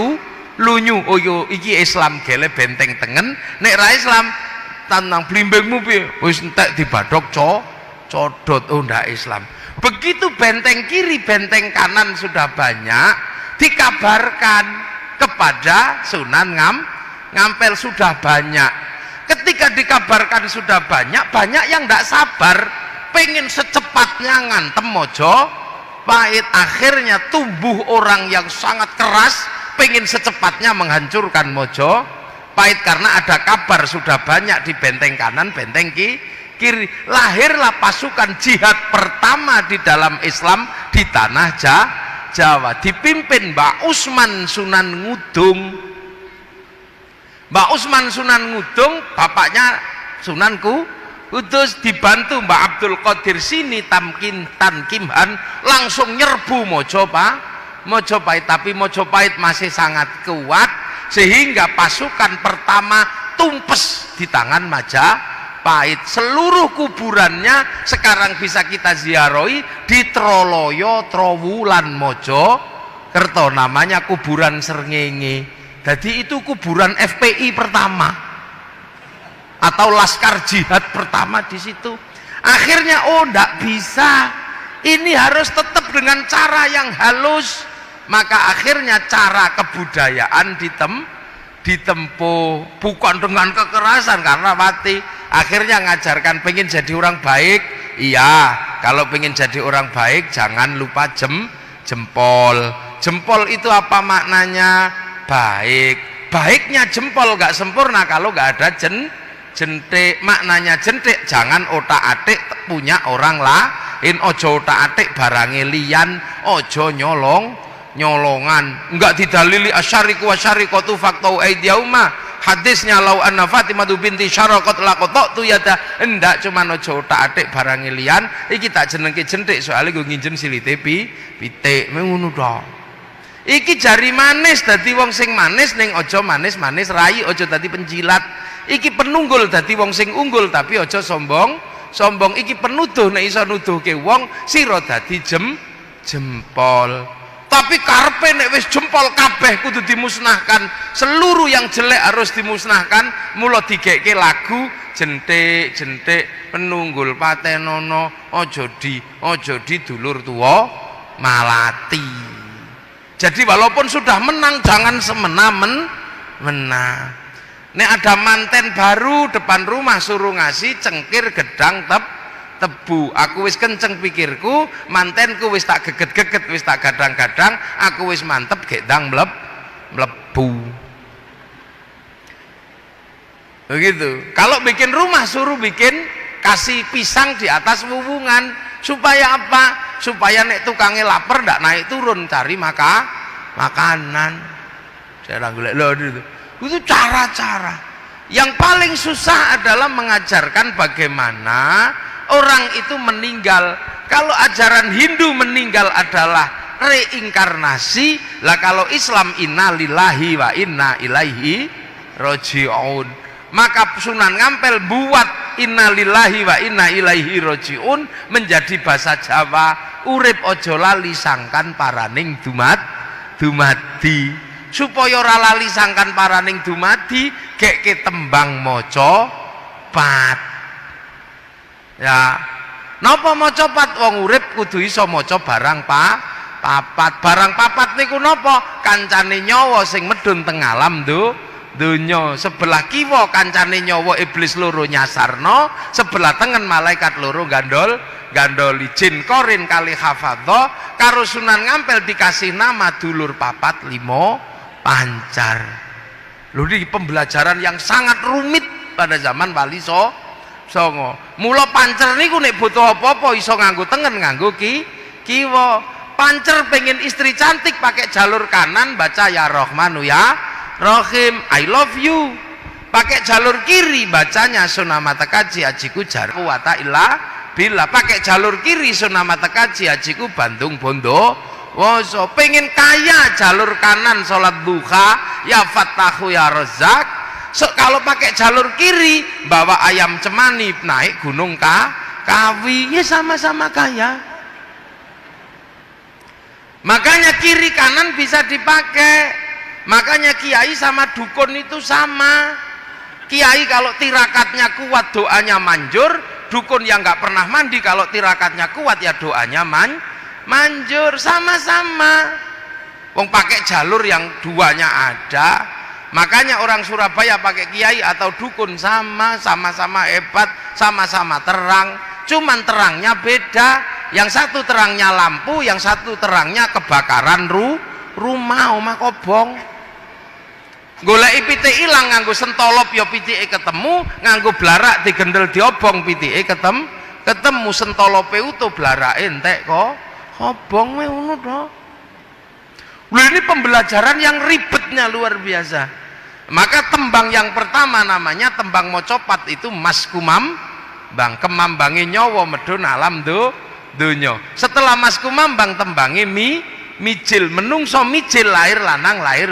lunyu. Oh iki Islam gele benteng tengen. Nek ra Islam tanang blimbingmu piye? Wis entek di badok codot. Oh ndak Islam. Begitu benteng kiri benteng kanan sudah banyak, dikabarkan kepada Sunan Ngampel sudah banyak. Ketika dikabarkan sudah banyak yang tidak sabar, pengen secepatnya ngantem Mojopahit. Akhirnya tumbuh orang yang sangat keras, pengen secepatnya menghancurkan Mojopahit karena ada kabar sudah banyak di benteng kanan, benteng kiri. Lahirlah pasukan jihad pertama di dalam Islam di tanah Jawa, dipimpin Mbak Usman Sunan Ngudung. Mbak Usman Sunan Ngudung bapaknya Sunan Kudus, dibantu Mbak Abdul Qadir Sini Tankimhan, langsung nyerbu Mojopahit. Tapi Mojopahit masih sangat kuat sehingga pasukan pertama tumpes di tangan Majapahit. Seluruh kuburannya sekarang bisa kita ziarahi di Troloyo, Trowulan, Mojokerto, namanya kuburan Srengenge. Jadi itu kuburan FPI pertama atau Laskar Jihad pertama di situ. Akhirnya ndak bisa, ini harus tetap dengan cara yang halus. Maka akhirnya cara kebudayaan ditempuh bukan dengan kekerasan karena mati. Akhirnya ngajarkan pengen jadi orang baik. Iya, kalau pengen jadi orang baik jangan lupa jempol. Jempol itu apa maknanya? Baiknya jempol gak sempurna kalau gak ada jentik. Maknanya jentik, jangan otak-atik punya orang lain, ojo otak-atik barange liyan, ojo nyolongan. Enggak didalili asyariku wasyariqatu faqtau aidiyauma. Hadisnya lau anna Fatimah binti Syaraqat laqattu yada. Enggak cuman ojo otak-atik barange liyan, iki tak jenengke jentik soalnya gue nginjen silite pitik ngono tok. Iki jari manis dadi wong sing manis ning aja manis-manis rai, aja dadi penjilat. Iki penunggul dadi wong sing unggul tapi aja sombong. Iki penuduh nek iso nuduhke wong sira dadi jempol. Tapi karepe nek wis jempol kabeh kudu dimusnahkan. Seluruh yang jelek harus dimusnahkan. Mula digekke lagu jentik penunggul patenono aja di dulur tuwa malati. Jadi walaupun sudah menang jangan semena-mena. Nek ada manten baru depan rumah suruh ngasih cengkir gedang tebu. Aku wis kenceng pikirku, mantenku wis tak geget-geget, wis tak gadang-gadang, aku wis mantep gek ndang mlebu. Begitu. Kalau bikin rumah suruh bikin kasih pisang di atas wuwungan. Supaya apa? Supaya nek tukangnya lapar ndak naik turun cari makanan. Saya golek lho itu cara-cara. Yang paling susah adalah mengajarkan bagaimana orang itu meninggal. Kalau ajaran Hindu meninggal adalah reinkarnasi, lah kalau Islam inna lillahi wa inna ilaihi raji'un. Maka Sunan Ngampel buat inna lillahi wa inna ilaihi raji'un menjadi bahasa Jawa. Urip ojo lali sangkan paraning dumadi. Supaya ora lali sangkan paraning dumadi, gek tembang maca pat. Ya, napa maca pat? Wong urip kudu iso maca barang papat. Barang papat niku napa? Kancane nyawa sing medun teng alam donya. Sebelah kiwa kancane nyawa iblis loro nyasarno, sebelah tengen malaikat loro gandoli. Jin korin kali hafadho karo Sunan Ngampel dikasih nama dulur papat limo pancar. Lho ini pembelajaran yang sangat rumit pada zaman Wali Songo. Mula pancer niku nek butuh apa-apa iso nganggo tengen, nganggo kiwa. Pancer pengen istri cantik pakai jalur kanan baca ya Rahmanu ya Rahim, I love you. Pakai jalur kiri bacanya Sunamata Kaji ajiku jarku wa ta'ila bila. Pakai jalur kiri Sunamata Kaji ajiku Bandung Bondo Woso. Pengen kaya jalur kanan sholat duha ya Fattahu ya Razak. Kalau pakai jalur kiri bawa ayam cemani naik gunung Kawi, ya sama-sama kaya. Makanya kiri kanan bisa dipakai. Makanya kiai sama dukun itu sama. Kiai kalau tirakatnya kuat doanya manjur. Dukun yang nggak pernah mandi kalau tirakatnya kuat ya doanya manjur. Sama-sama. Wong pakai jalur yang duanya ada. Makanya orang Surabaya pakai kiai atau dukun sama-sama hebat, sama-sama terang. Cuman terangnya beda. Yang satu terangnya lampu, yang satu terangnya kebakaran rumah omah kobong. Goleki pitik ilang nganggo sentolop ya pitike ketemu, nganggo blarak digendel diobong pitike ketemu sentolope utuh blarake entek kok kobong ngono to. Lha ini pembelajaran yang ribetnya luar biasa. Maka tembang yang pertama namanya tembang mocopat itu Mas Kumambang, kemambange nyawa medun alam donya. Setelah Mas Kumambang tembange mijil, menungso mijil lahir lanang lahir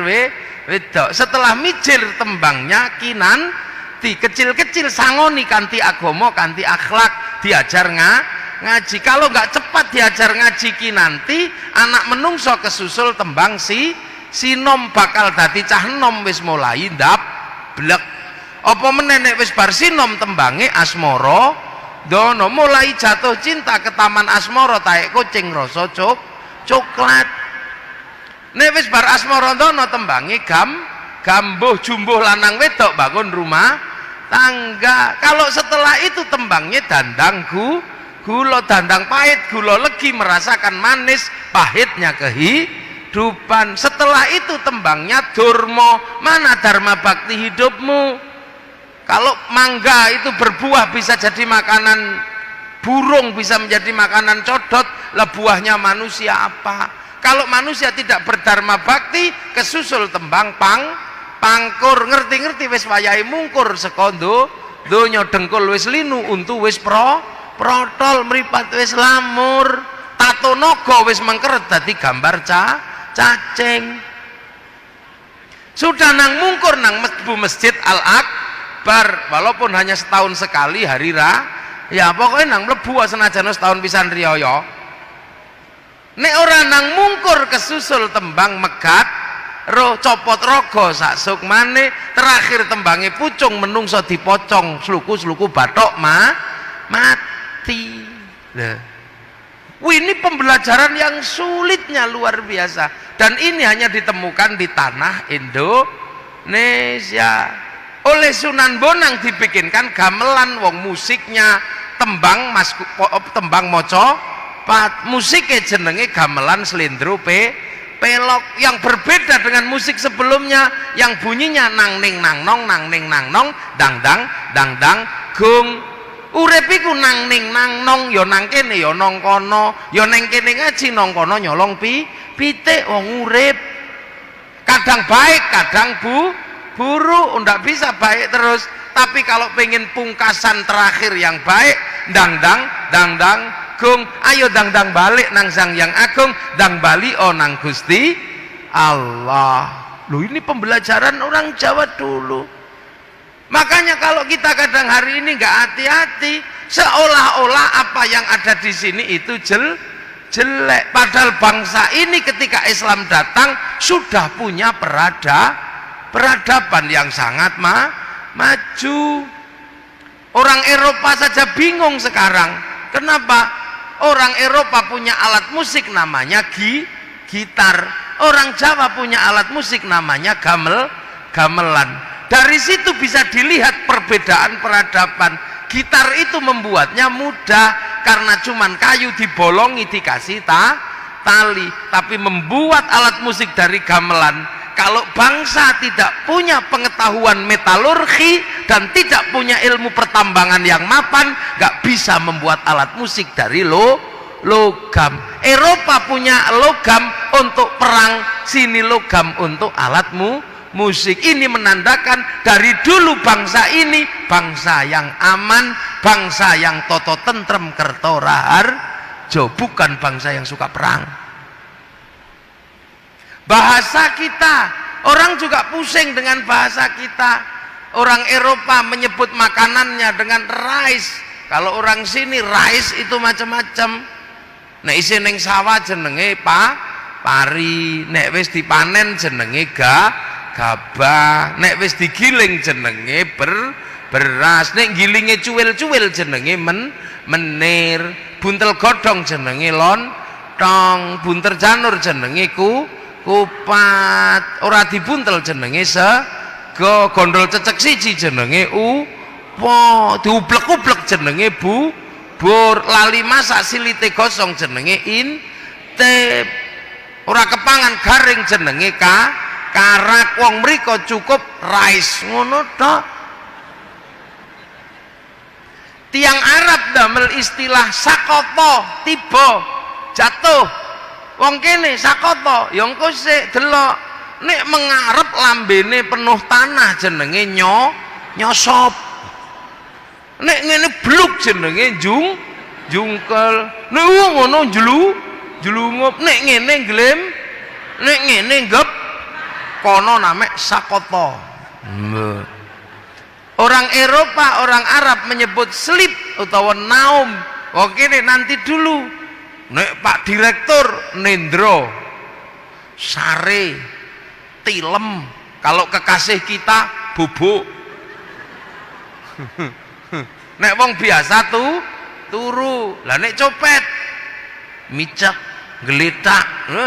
wedok. Setelah mijil tembangnya kinanti, kecil-kecil sangoni kanti agama kanti akhlak diajar ngaji. Kalau nggak cepat diajar ngaji kinanti, anak menungso kesusul tembang sinom bakal dadi cah enom wis mulai ndap blek. Apa meneh wis bar sinom tembange asmara dono, mulai jatuh cinta ke taman asmara taek kucing rasa coklat. Nek wis bar asmara dono tembange gambuh jumbuh lanang wedok bangun rumah tangga. Kalau setelah itu tembangnya dandang gula dandang pahit gula legi, merasakan manis pahitnya kehidupan. Setelah itu tembangnya durma, mana dharma bakti hidupmu. Kalau mangga itu berbuah bisa jadi makanan burung, bisa menjadi makanan codot, lah buahnya manusia apa? Kalau manusia tidak berdharma bakti, kesusul tembang pangkur. Ngerti-ngerti wis wayahe mungkur sekondo donya dengkul wis linu untu wis protol mripat wis lamur, tato naga wis mengkeret dadi gambar cacing. Sudah nang mungkur nang masjid Al-Akbar, walaupun hanya setahun sekali hari ya pokoknya nang mlebu senajan setahun pisan riyaya. Nek ora nang mungkur kesusul tembang megat roh copot rogo sak sukmane, terakhir tembange pucung menungso dipocong sluku-sluku bathok mati. Ini pembelajaran yang sulitnya luar biasa, dan ini hanya ditemukan di tanah Indonesia. Oleh Sunan Bonang dibikinkan gamelan, wong musiknya tembang mas tembang maca musiknya jenenge gamelan slendro pelok, yang berbeda dengan musik sebelumnya yang bunyinya nang ning nang nong nang ning nang nong dang dang gung. Urip iku nang ning nang nong, ya nang kene ya nang kono, ya nang kene ngaji nang kono nyolong pitik. Wong urip kadang baik kadang buruk, ndak bisa baik terus. Tapi kalau pengen pungkasan terakhir yang baik, dang dang gung, ayo dang balik nang Sang Yang Agung, dang bali nang Gusti Allah. Loh, ini pembelajaran orang Jawa dulu. Makanya kalau kita kadang hari ini nggak hati-hati, seolah-olah apa yang ada di sini itu jelek. Padahal bangsa ini ketika Islam datang sudah punya peradaban yang sangat maju. Orang Eropa saja bingung sekarang. Kenapa? Orang Eropa punya alat musik namanya gitar. Orang Jawa punya alat musik namanya gamelan. Dari situ bisa dilihat perbedaan peradaban. Gitar itu membuatnya mudah karena cuman kayu dibolongi dikasih tali. Tapi membuat alat musik dari gamelan, kalau bangsa tidak punya pengetahuan metalurgi dan tidak punya ilmu pertambangan yang mapan, nggak bisa membuat alat musik dari logam. Eropa punya logam untuk perang, sini logam untuk alat musik. Ini menandakan dari dulu bangsa ini bangsa yang aman, bangsa yang toto tentrem kerto raharjo, bukan bangsa yang suka perang. Bahasa kita, orang juga pusing dengan bahasa kita. Orang Eropa menyebut makanannya dengan rice. Kalau orang sini rice itu macam-macam. Nek isi neng sawah jenenge pari, nek wis dipanen jenenge gabah, nek wis digiling jenenge beras, nek gilinge cuwil-cuwil jenenge menir, buntel godhong jenenge lontong, bunter janur jenenge kupat, ora dibuntel jenenge sego, gondol cecek siji jenenge upo, diublek-ublek jenenge bubur, lali masak silite gosong jenenge intip, ora kepangan garing jenenge karak. Wong mriko cukup rice ngono tok. Tiang Arab damel istilah sakoto, tiba jatuh. Wong kene sakoto, ya engko sik delok nek mengarep lambene penuh tanah jenenge nyosop. Nek ngene bluk jenenge jungkel. Nek ngono jelungup, nek ngene glem, nek ngene gep kono name sakoto. Orang Eropa, orang Arab menyebut sleep utawa naum. Oke nih, nanti dulu nek Pak Direktur nendro sare tilem, kalau kekasih kita bubuk. Nek wong biasa turu, lah nek copet micak geletak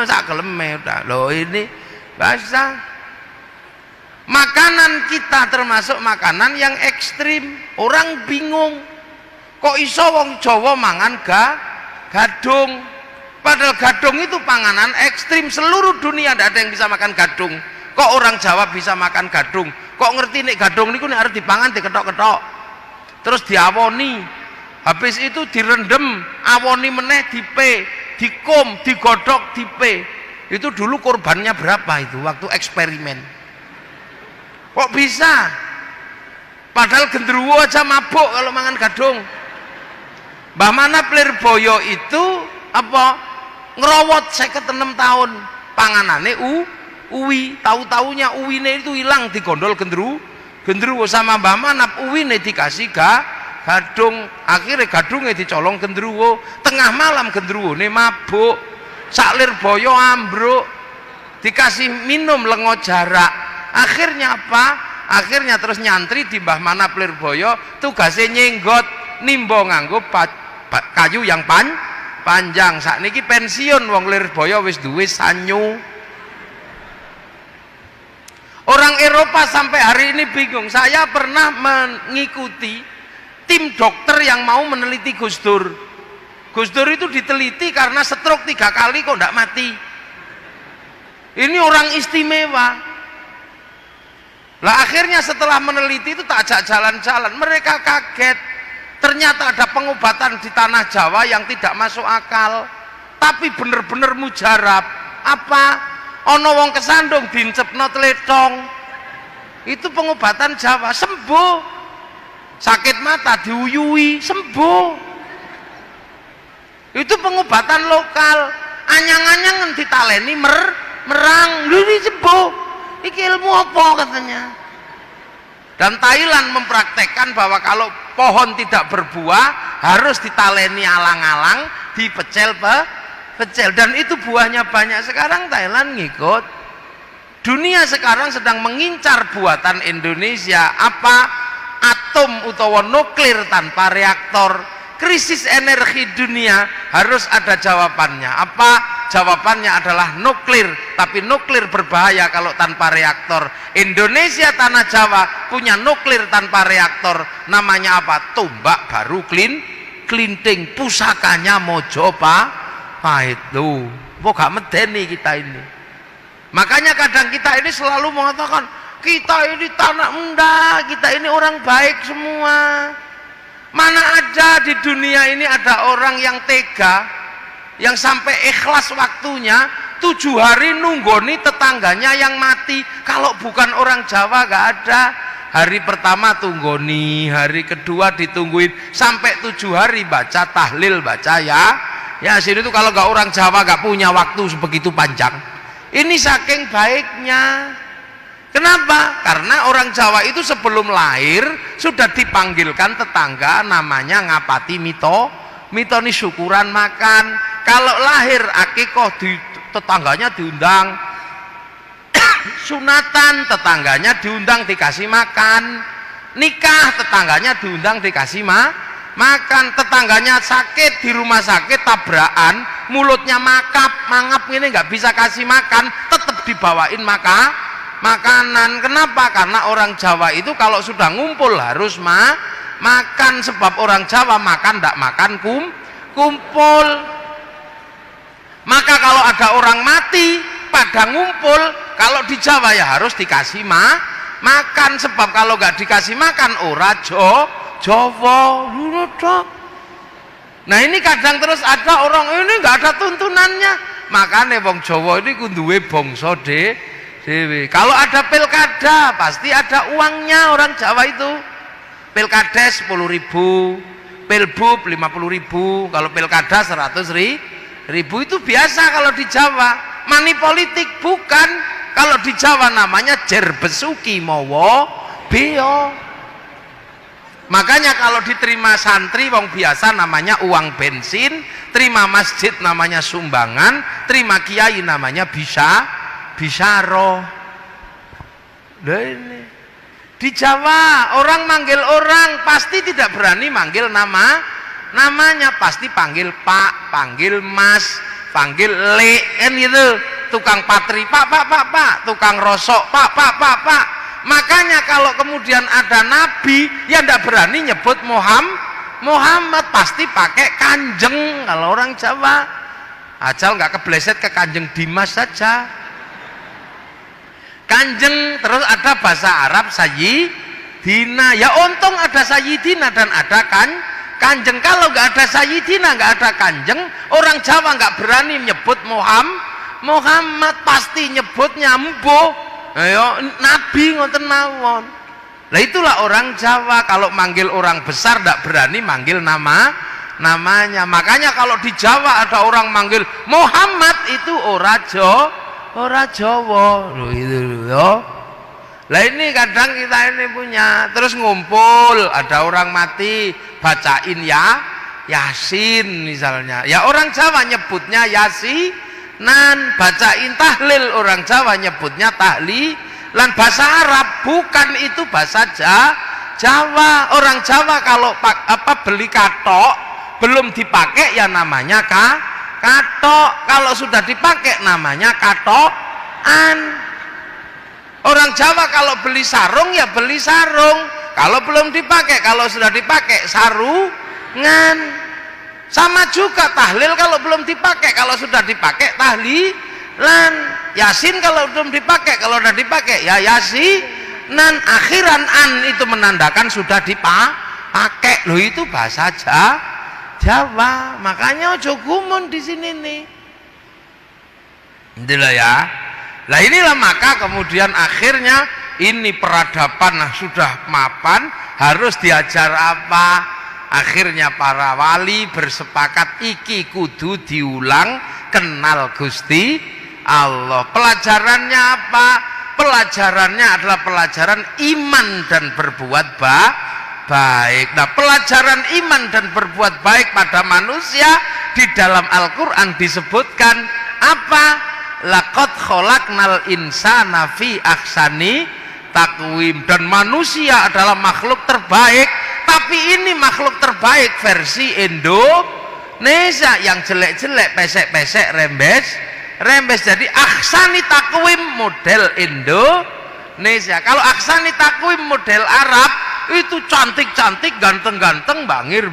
sak keleme udah. Loh ini bahasa. Makanan kita termasuk makanan yang ekstrim. Orang bingung, kok iso wong Jawa mangan gadung, padahal gadung itu panganan ekstrim. Seluruh dunia tidak ada yang bisa makan gadung. Kok orang Jawa bisa makan gadung? Kok ngerti nih gadung niku nek arep dipangan diketok-ketok terus diawoni, habis itu direndem, awoni meneh dikum, digodhog, dipe. Itu dulu korbannya berapa itu waktu eksperimen? Kok bisa? Padahal genderuwo aja mabuk kalau mangan gadung. Mbah Manap Lirboyo itu apa? Ngerowot 56 tahun. Panganane uwi, tahu-taunya uwine itu hilang digondol genderuwo sama Mbah Manap, uwine dikasih gadung. Akhirnya gadungnya dicolong genderuwo. Tengah malam genderuwone mabuk. Sak Lirboyo ambruk. Dikasih minum lengo jarak. Akhirnya apa? Akhirnya terus nyantri di Mbah Manap Lirboyo, tugasnya nyenggot nimbo nganggo kayu yang panjang. Sakniki pensiun wong Lirboyo wis duwe sanyu. Orang Eropa sampai hari ini bingung. Saya pernah mengikuti tim dokter yang mau meneliti Gus Dur. Gus Dur itu diteliti karena stroke 3 kali kok tidak mati. Ini orang istimewa. Lah akhirnya setelah meneliti itu tak ajak jalan-jalan, mereka kaget. Ternyata ada pengobatan di tanah Jawa yang tidak masuk akal, tapi bener-bener mujarab. Apa? Ono wong kesandung dincepno tletong. Itu pengobatan Jawa, sembuh. Sakit mata diuyui, sembuh. Itu pengobatan lokal. Anyang-anyang ditaleni merang, ini sembuh. Iki ilmu apa katanya? Dan Thailand mempraktekkan bahwa kalau pohon tidak berbuah harus ditaleni alang-alang, dipecel dan itu buahnya banyak. Sekarang Thailand ngikut. Dunia sekarang sedang mengincar buatan Indonesia, apa? Atom utawa nuklir tanpa reaktor. Krisis energi dunia harus ada jawabannya. Apa? Jawabannya adalah nuklir, tapi nuklir berbahaya kalau tanpa reaktor. Indonesia tanah Jawa punya nuklir tanpa reaktor, namanya apa? Tombak baru klinting, pusakanya Mojo Pahit. Loh, kok gak medeni kita ini? Makanya kadang kita ini selalu mengatakan kita ini tanah muda, kita ini orang baik semua. Mana ada di dunia ini ada orang yang tega, yang sampai ikhlas waktunya 7 hari nunggoni tetangganya yang mati. Kalau bukan orang Jawa gak ada. Hari pertama tunggoni, hari kedua ditungguin, sampai 7 hari baca tahlil, baca ya sini tuh. Kalau gak orang Jawa gak punya waktu sebegitu panjang. Ini saking baiknya. Kenapa? Karena orang Jawa itu sebelum lahir sudah dipanggilkan tetangga, namanya ngapati mito ini syukuran makan. Kalau lahir akikoh tetangganya diundang, sunatan tetangganya diundang dikasih makan, nikah tetangganya diundang dikasih makan, tetangganya sakit di rumah sakit tabrakan, mulutnya mangap ini nggak bisa kasih makan, tetap dibawain makanan. Kenapa? Karena orang Jawa itu kalau sudah ngumpul harus makan, sebab orang Jawa makan ndak makan kumpul. Maka kalau ada orang mati pada ngumpul, kalau di Jawa ya harus dikasih makan, sebab kalau nggak dikasih makan ora Jawa. Nah ini kadang terus ada orang ini nggak ada tuntunannya, makanya wong Jawa ini kunduwe bangsa dewe. Kalau ada pilkada pasti ada uangnya orang Jawa itu. Pilkada 10.000, pilbub 50.000, kalau pilkada 100.000 itu biasa kalau di Jawa. Mani politik bukan. Kalau di Jawa namanya jer besuki mowo beo. Makanya kalau diterima santri wong biasa namanya uang bensin, terima masjid namanya sumbangan, terima kiai namanya bisyaro. Nah ini di Jawa orang manggil orang pasti tidak berani manggil namanya, pasti panggil Pak, panggil Mas, panggil Le, kan gitu. Tukang patri Pak, tukang rosok Pak. Makanya kalau kemudian ada nabi yang tidak berani nyebut Muhammad, pasti pakai kanjeng. Kalau orang Jawa ajal nggak kebleset ke Kanjeng Dimas saja, kanjeng. Terus ada bahasa Arab Sayyidina, ya untung ada Sayyidina dan ada kanjeng. Kalau nggak ada Sayyidina, nggak ada kanjeng, orang Jawa nggak berani menyebut Muhammad, pasti nyebutnya Mbo. Ayo nabi ngoten mawon. Lah itulah orang Jawa, kalau manggil orang besar tidak berani manggil namanya. Makanya kalau di Jawa ada orang manggil Muhammad itu ora Jawa. Loh itu loh. Lah ini kadang kita ini punya, terus ngumpul ada orang mati bacain Yasin misalnya. Ya orang Jawa nyebutnya Yasinan, bacain tahlil orang Jawa nyebutnya tahlilan. Bahasa Arab bukan itu bahasa Jawa. Orang Jawa kalau beli katok belum dipakai ya namanya katok, kalau sudah dipakai namanya katokan. Orang Jawa kalau beli sarung ya beli sarung, kalau belum dipakai, kalau sudah dipakai sarungan. Sama juga tahlil kalau belum dipakai, kalau sudah dipakai tahlilan. Yasin kalau belum dipakai, kalau sudah dipakai ya yasinan. Akhiran an itu menandakan sudah dipakai. Loh itu bahasa Jawa. Makanya ojo gumun di sini nih. Inilah ya. Nah inilah maka kemudian akhirnya ini peradaban sudah mapan, harus diajar apa? Akhirnya para wali bersepakat iki kudu diulang, kenal Gusti Allah. Pelajarannya apa? Pelajarannya adalah pelajaran iman dan berbuat baik. Nah, pelajaran iman dan berbuat baik pada manusia di dalam Al-Quran disebutkan apa? Laqad khalaqnal insana fi ahsani taqwim. Dan manusia adalah makhluk terbaik, tapi ini makhluk terbaik versi Indonesia. Yang jelek-jelek, pesek-pesek, rembes. Jadi ahsani takwim model Indonesia. Kalau ahsani takwim model Arab itu cantik-cantik, ganteng-ganteng, bangir.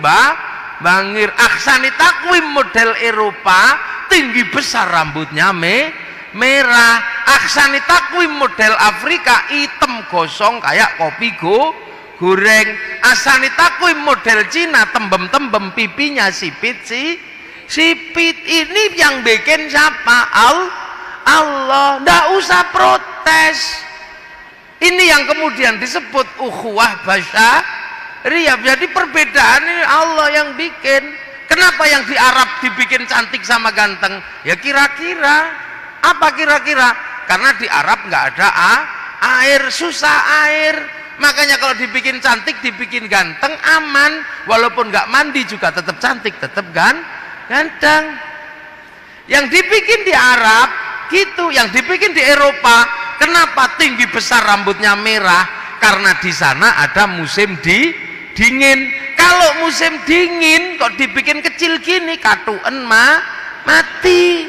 Ahsani takwim model Eropa, tinggi besar, rambutnya merah. Ahsani takwim model Afrika, hitam gosong kayak kopi goreng. Ahsani takwim model Cina, tembem-tembem, pipinya sipit. Ini yang bikin siapa? Allah. Nggak usah protes. Ini yang kemudian disebut ukhuwah basyariyah. Jadi perbedaan ini Allah yang bikin. Kenapa yang di Arab dibikin cantik sama ganteng? Ya kira-kira. Apa kira-kira? Karena di Arab nggak ada air, susah air. Makanya kalau dibikin cantik, dibikin ganteng, aman. Walaupun nggak mandi juga tetap cantik, tetap ganteng. Yang dibikin di Arab gitu, yang dibikin di Eropa, kenapa tinggi besar, rambutnya merah? Karena di sana ada musim dingin. Kalau musim dingin kok dibikin kecil gini, katuen mati.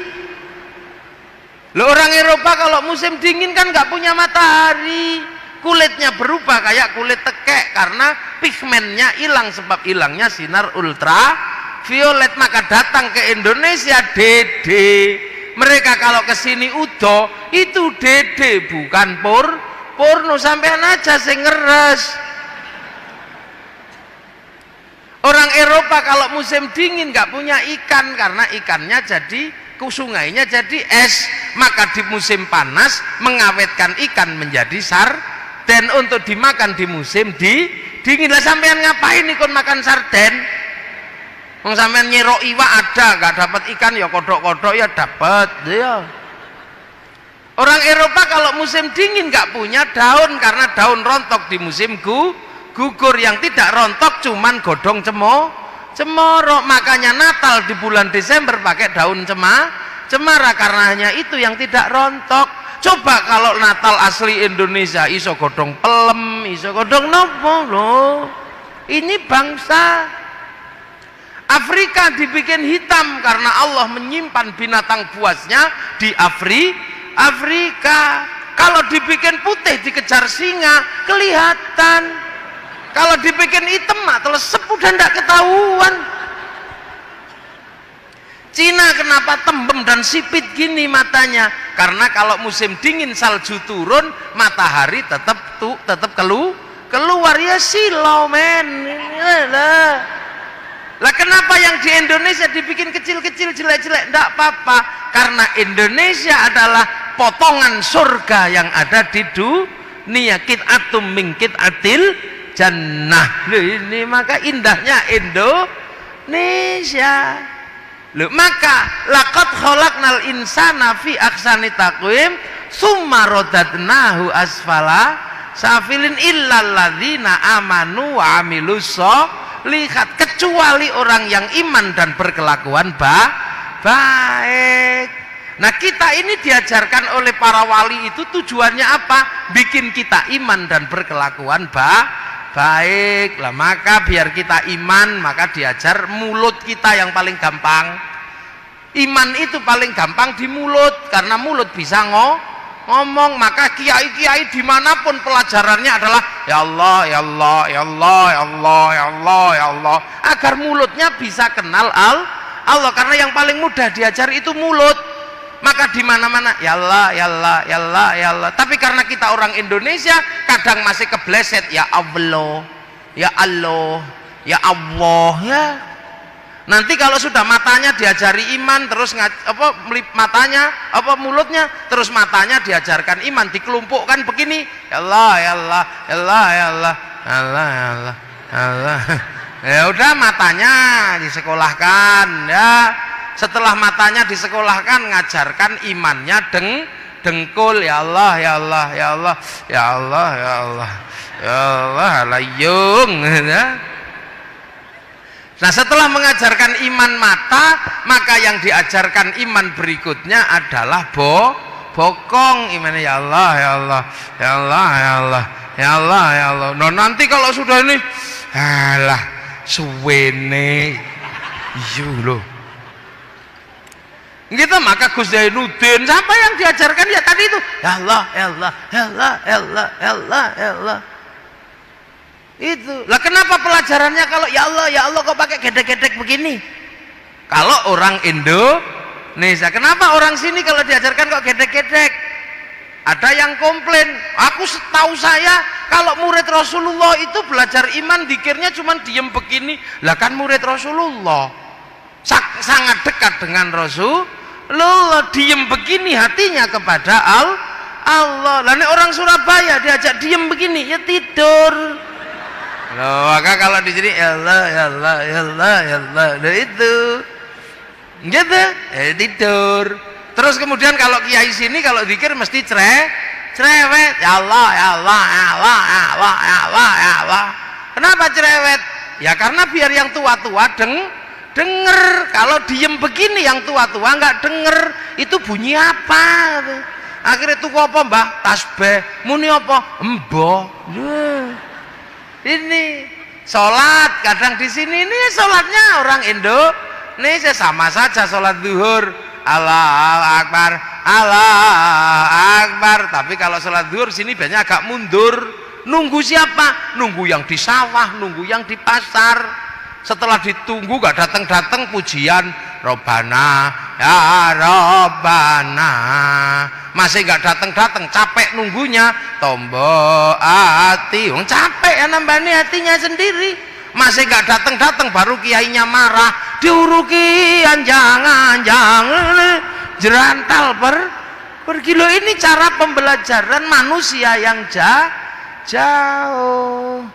Loh, orang Eropa kalau musim dingin kan nggak punya matahari, kulitnya berubah kayak kulit tekek karena pigmennya hilang, sebab hilangnya sinar ultraviolet. Maka datang ke Indonesia dede, mereka kalau kesini udo itu dede, bukan porno. Sampean aja sing ngeres. Orang Eropa kalau musim dingin nggak punya ikan karena ikannya jadi sungainya jadi es. Maka di musim panas mengawetkan ikan menjadi sarden untuk dimakan di musim dingin. Lah sampean ngapain ikut makan sarden? Wong sampean nyerok iwak ada, nggak dapat ikan ya kodok-kodok ya dapat ya. Orang Eropa kalau musim dingin nggak punya daun karena daun rontok di musim gugur. Yang tidak rontok cuman godong cemoro. Makanya Natal di bulan Desember pakai daun cemara karena hanya itu yang tidak rontok. Coba kalau Natal asli Indonesia iso godong pelem, iso godong nopo loh. Ini bangsa Afrika dibikin hitam karena Allah menyimpan binatang buasnya di Afrika. Kalau dibikin putih dikejar singa kelihatan. Kalau dibikin hitam telesep udah ndak ketahuan. Cina kenapa tembem dan sipit gini matanya? Karena kalau musim dingin salju turun, matahari tetap keluar ya silau men. Lah kenapa yang di Indonesia dibikin kecil-kecil, jelek-jelek? Ndak apa-apa, karena Indonesia adalah potongan surga yang ada di dunia. Qit'atum min qit'atil jannah. Loh, ini maka indahnya Indonesia. Loh, maka laqad khalaqnal insana fi ahsani taqwim summa radadnahu asfala safilin illal ladzina amanu wa amilus sholihat, kecuali orang yang iman dan berkelakuan baik. Nah, kita ini diajarkan oleh para wali itu tujuannya apa? Bikin kita iman dan berkelakuan baik lah. Maka biar kita iman, maka diajar mulut kita yang paling gampang. Iman itu paling gampang di mulut, karena mulut bisa ngomong. Maka kiai-kiai dimanapun pelajarannya adalah ya Allah, ya Allah, ya Allah, ya Allah, ya Allah, ya Allah, agar mulutnya bisa kenal Allah, karena yang paling mudah diajar itu mulut. Maka di mana-mana ya Allah, ya Allah, ya Allah, ya Allah. Tapi karena kita orang Indonesia kadang masih kebleset ya Allah, ya Allah, ya Allah, ya. Nanti kalau sudah matanya diajari iman, terus matanya mulutnya, terus matanya diajarkan iman, dikelompokkan begini, ya Allah, ya Allah, ya Allah, ya Allah, ya Allah, ya Allah, ya Allah. Ya udah, matanya disekolahkan, ya. Setelah matanya disekolahkan, ngajarkan imannya dengkul, ya Allah, ya Allah, ya Allah, ya Allah, ya Allah, ya Allah, layung, ya. Nah, setelah mengajarkan iman mata, maka yang diajarkan iman berikutnya adalah bokong. Imannya ya Allah, ya Allah, ya Allah, ya Allah, ya Allah, ya Allah. Nah, nanti kalau sudah ini, alah, suwene, iya loh. Gitu, maka Gus Zainuddin, siapa yang diajarkan ya tadi itu? Ya Allah, ya Allah, ya Allah, ya Allah, ya Allah, ya Allah. Itu lah, kenapa pelajarannya kalau ya Allah kok pakai gedek-gedek begini? Kalau orang Indonesia, kenapa orang sini kalau diajarkan kok gedek-gedek? Ada yang komplain, aku setahu saya kalau murid Rasulullah itu belajar iman dikirnya cuma diem begini. Lah kan murid Rasulullah sangat dekat dengan Rasulullah, diem begini hatinya kepada Allah. Lah orang Surabaya diajak diem begini ya tidur. Loh, maka kalau di sini ya Allah, ya Allah, ya Allah, ya Allah, nah itu gitu, tidur. Terus kemudian kalau kiai sini kalau zikir mesti cerewet, ya Allah, ya Allah, ya Allah, ya Allah, ya Allah, ya Allah. Kenapa cerewet? Ya karena biar yang tua-tua denger. Kalau diem begini yang tua-tua nggak denger, itu bunyi apa? Akhirnya tuku apa, Mbah? Tasbih. Muni apa? Emboh. Ini sholat kadang di sini ini sholatnya orang Indonesia sama saja, sholat zuhur Allahu Akbar, Allahu Akbar. Tapi kalau sholat zuhur sini biasanya agak mundur. Nunggu siapa? Nunggu yang di sawah, nunggu yang di pasar. Setelah ditunggu gak datang-datang pujian Robbana ya Robbana, masih gak datang-datang, capek nunggunya. Tombo hati, capek ya nambani hatinya sendiri. Masih gak datang-datang baru kiainya marah, diurukian jangan jerantal per kilo. Ini cara pembelajaran manusia yang jauh.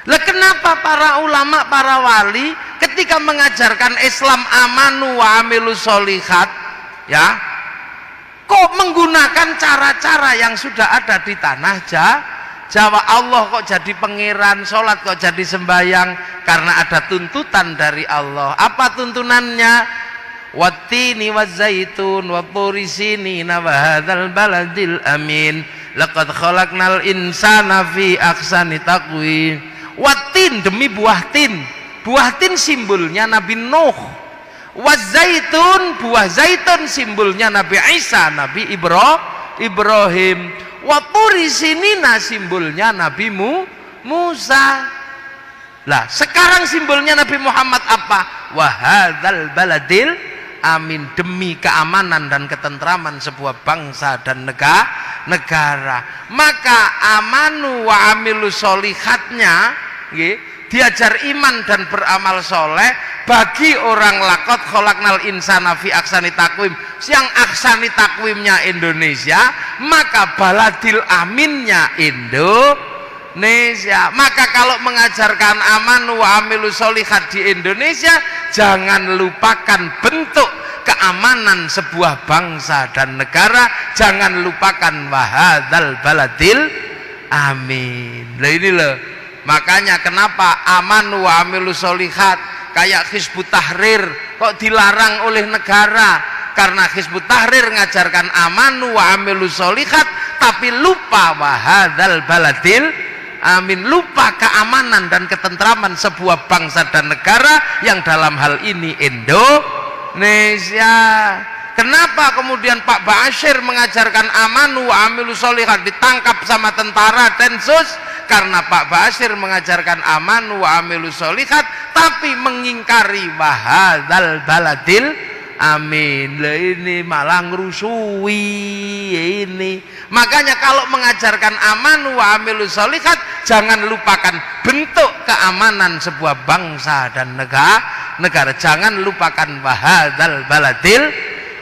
Lah kenapa para ulama, para wali ketika mengajarkan Islam amanu wa amilus sholihat, ya, kok menggunakan cara-cara yang sudah ada di tanah Jawa? Allah kok jadi pangeran, sholat kok jadi sembahyang? Karena ada tuntutan dari Allah. Apa tuntunannya? Wattini wazzaitun wa turi sinina wa hadzal baladil amin laqad khalaqnal insana fi ahsani taqwim. Watin, demi buah tin. Buah tin simbolnya Nabi Nuh. Wazaitun, buah zaitun simbolnya Nabi Isa, Nabi Ibrahim. Waturi sinina simbolnya Nabi Musa. Lah sekarang simbolnya Nabi Muhammad apa? Wahadzal baladil amin, demi keamanan dan ketentraman sebuah bangsa dan negara. Maka amanu wa amilus sholihatnya, diajar iman dan beramal soleh bagi orang lakot kholaknal insana fi aksani takwim, yang aksani takwimnya Indonesia, maka baladil aminnya Indonesia. Maka kalau mengajarkan aman wa amilus sholihat di Indonesia, jangan lupakan bentuk keamanan sebuah bangsa dan negara, jangan lupakan wahadzal baladil amin. Lah ini loh, makanya kenapa aman wa amilus sholihat kayak Hizbut Tahrir kok dilarang oleh negara? Karena Hizbut Tahrir ngajarkan aman wa amilus sholihat tapi lupa wahadzal baladil amin, lupa keamanan dan ketentraman sebuah bangsa dan negara yang dalam hal ini Indonesia. Kenapa kemudian Pak Bashir mengajarkan amanu wa amilus sholihat ditangkap sama tentara Densus? Karena Pak Bashir mengajarkan amanu wa amilus sholihat tapi mengingkari wahadzal baladil amin. Lah ini malah ngerusui ini. Makanya kalau mengajarkan amanu wa amilus sholihat jangan lupakan bentuk keamanan sebuah bangsa dan negara. Jangan lupakan wahadzal baladil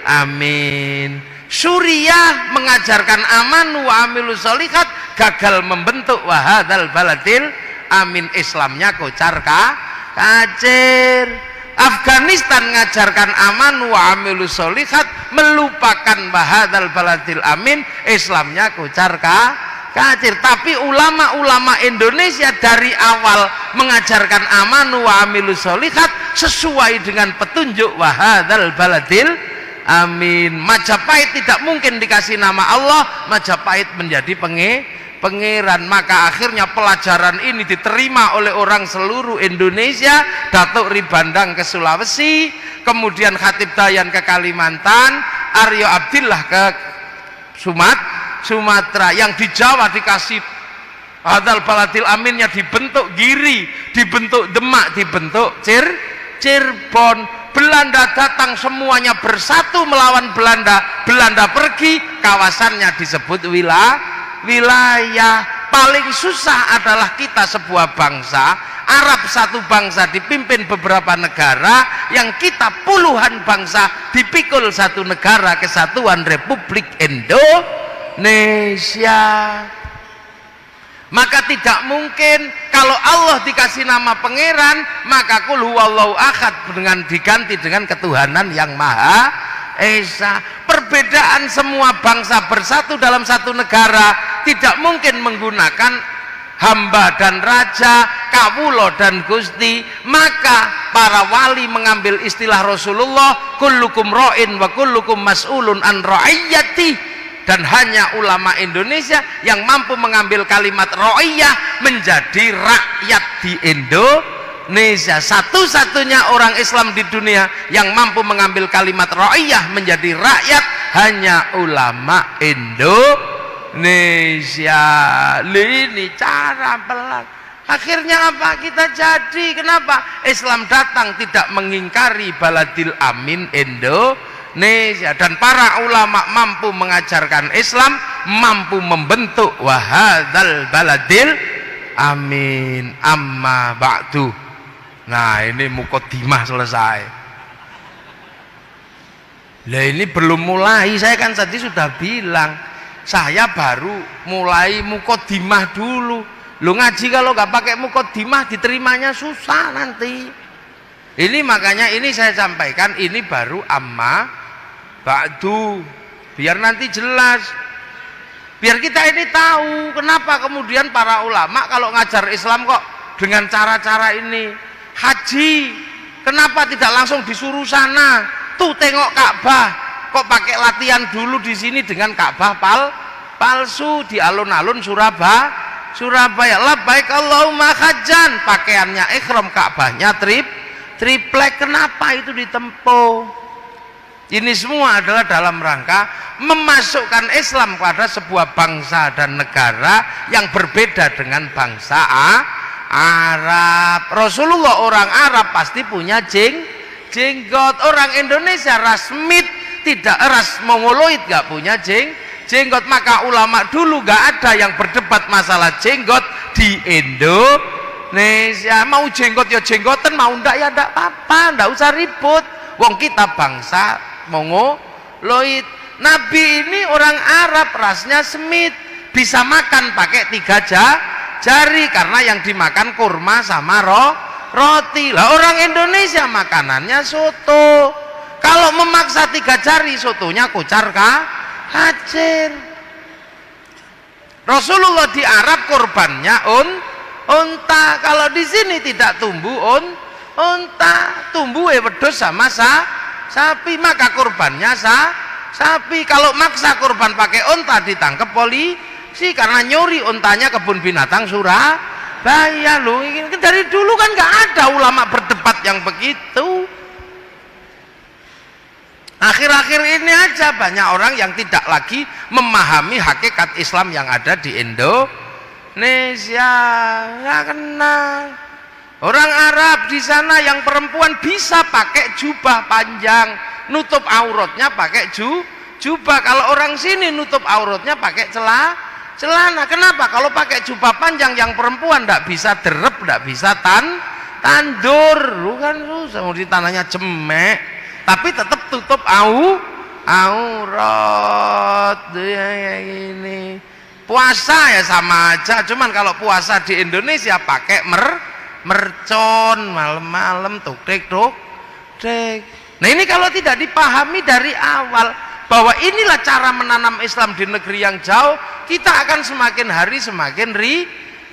amin. Suriah mengajarkan amanu wa amilus sholihat gagal membentuk wahadzal baladil amin. Islamnya kocar kacir. Afghanistan mengajarkan amanu wa amilus sholihat melupakan wahadzal baladil amin. Islamnya kocar kacir. Tapi ulama-ulama Indonesia dari awal mengajarkan amanu wa amilus sholihat sesuai dengan petunjuk wahadzal baladil amin. Majapahit tidak mungkin dikasih nama Allah, Majapahit menjadi pangeran. Maka akhirnya pelajaran ini diterima oleh orang seluruh Indonesia. Datuk Ribandang ke Sulawesi, kemudian Khatib Dayan ke Kalimantan, Aryo Abdillah ke Sumatera. Yang di Jawa dikasih wahadzal baladil aminnya dibentuk Giri, dibentuk Demak, dibentuk Cirebon. Belanda datang semuanya bersatu melawan Belanda. Belanda pergi, kawasannya disebut wilayah. Paling susah adalah kita sebuah bangsa, Arab satu bangsa dipimpin beberapa negara, yang kita puluhan bangsa dipikul satu negara, Kesatuan Republik Indonesia. Maka tidak mungkin kalau Allah dikasih nama pangeran, maka qul huwallahu ahad dengan diganti dengan ketuhanan yang Maha Esa. Perbedaan semua bangsa bersatu dalam satu negara tidak mungkin menggunakan hamba dan raja, kawulo dan gusti. Maka para wali mengambil istilah Rasulullah, kullukum ra'in wa kullukum mas'ulun an ra'iyati. Dan hanya ulama Indonesia yang mampu mengambil kalimat ra'iyah menjadi rakyat di Indonesia. Satu-satunya orang Islam di dunia yang mampu mengambil kalimat ra'iyah menjadi rakyat hanya ulama Indonesia. Ini cara pelan. Akhirnya apa kita jadi? Kenapa? Islam datang tidak mengingkari baladil amin Indonesia. Dan para ulama mampu mengajarkan Islam, mampu membentuk wahadzal baladil amin. Amma ba'du. Nah, ini muqaddimah selesai. Lah ini belum mulai. Saya kan tadi sudah bilang, saya baru mulai muqaddimah dulu. Lu ngaji kalau nggak pakai muqaddimah diterimanya susah nanti. Ini makanya ini saya sampaikan, ini baru amma ba'du, biar nanti jelas, biar kita ini tahu kenapa kemudian para ulama kalau ngajar Islam kok dengan cara-cara ini. Haji kenapa tidak langsung disuruh sana, tuh tengok Ka'bah, kok pakai latihan dulu di sini dengan Ka'bah palsu di alun-alun Surabaya. Labbaik Allahumma hajjan, pakaiannya ihram, Ka'bahnya triplek. Kenapa itu ditempuh? Ini semua adalah dalam rangka memasukkan Islam pada sebuah bangsa dan negara yang berbeda dengan bangsa Arab. Rasulullah orang Arab pasti punya jenggot. Orang Indonesia ras Smith, tidak ras Mongoloid, gak punya jenggot. Maka ulama dulu gak ada yang berdebat masalah jenggot di Indonesia. Mau jenggot ya jenggotan, mau ndak ya ndak apa-apa, ndak usah ribut. Wong kita bangsa Mongoloid. Nabi ini orang Arab, rasnya Smith, bisa makan pakai 3 jari karena yang dimakan kurma sama roti. Lah orang Indonesia makanannya soto. Kalau memaksa 3 jari, sotonya kocar kacir. Rasulullah di Arab kurbannya unta. Kalau di sini tidak tumbuh unta, tumbuh wedhus sama sapi, maka kurbannya sapi. Kalau maksa kurban pakai unta ditangkap polisi karena nyuri untanya kebun binatang Surabaya. Loh, dari dulu kan nggak ada ulama berdebat yang begitu. Akhir-akhir ini aja banyak orang yang tidak lagi memahami hakikat Islam yang ada di Indonesia. Nggak kenal. Orang Arab di sana yang perempuan bisa pakai jubah panjang, nutup auratnya pakai jubah. Kalau orang sini nutup auratnya pakai celana. Kenapa? Kalau pakai jubah panjang yang perempuan tidak bisa derep, tidak bisa tandur, kan susah. Mau ditanahnya cemek, tapi tetap tutup aurat. Ya ini. Puasa ya sama aja, cuman kalau puasa di Indonesia pakai mercon malam-malam tuk-tek. Nah ini kalau tidak dipahami dari awal bahwa inilah cara menanam Islam di negeri yang jauh, kita akan semakin hari semakin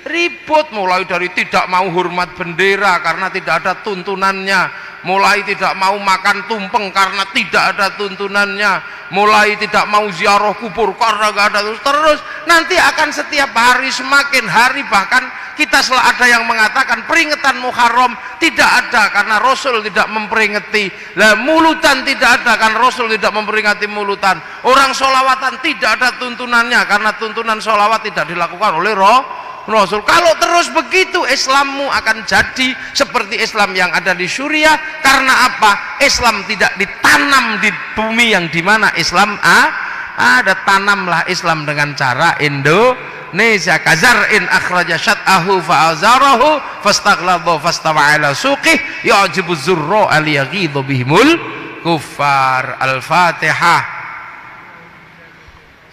ribut, mulai dari tidak mau hormat bendera karena tidak ada tuntunannya, mulai tidak mau makan tumpeng karena tidak ada tuntunannya, mulai tidak mau ziarah kubur karena tidak ada, terus nanti akan setiap hari semakin hari, bahkan kita selalu ada yang mengatakan peringatan Muharram tidak ada karena Rasul tidak memperingati. Lah mulutan tidak ada karena Rasul tidak memperingati mulutan. Orang sholawatan tidak ada tuntunannya karena tuntunan sholawat tidak dilakukan oleh Rasul. Kalau terus begitu Islammu akan jadi seperti Islam yang ada di Suriah. Karena apa? Islam tidak ditanam di bumi yang dimana Islam ada. Tanamlah Islam dengan cara Indonesia. Kazar'in akhraja syat'ahu fa'azarahu fastaghlaba fastawa ala suqih ya'jibu zurra aliyaghidhu bihimul kuffar. Al-Fatihah.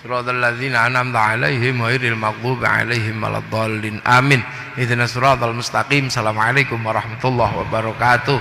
Siratal ladzina an'amta 'alaihim ghairil maghdubi 'alaihim waladdallin. Amin. Ihdinas siratal mustaqim. Assalamualaikum warahmatullahi wabarakatuh.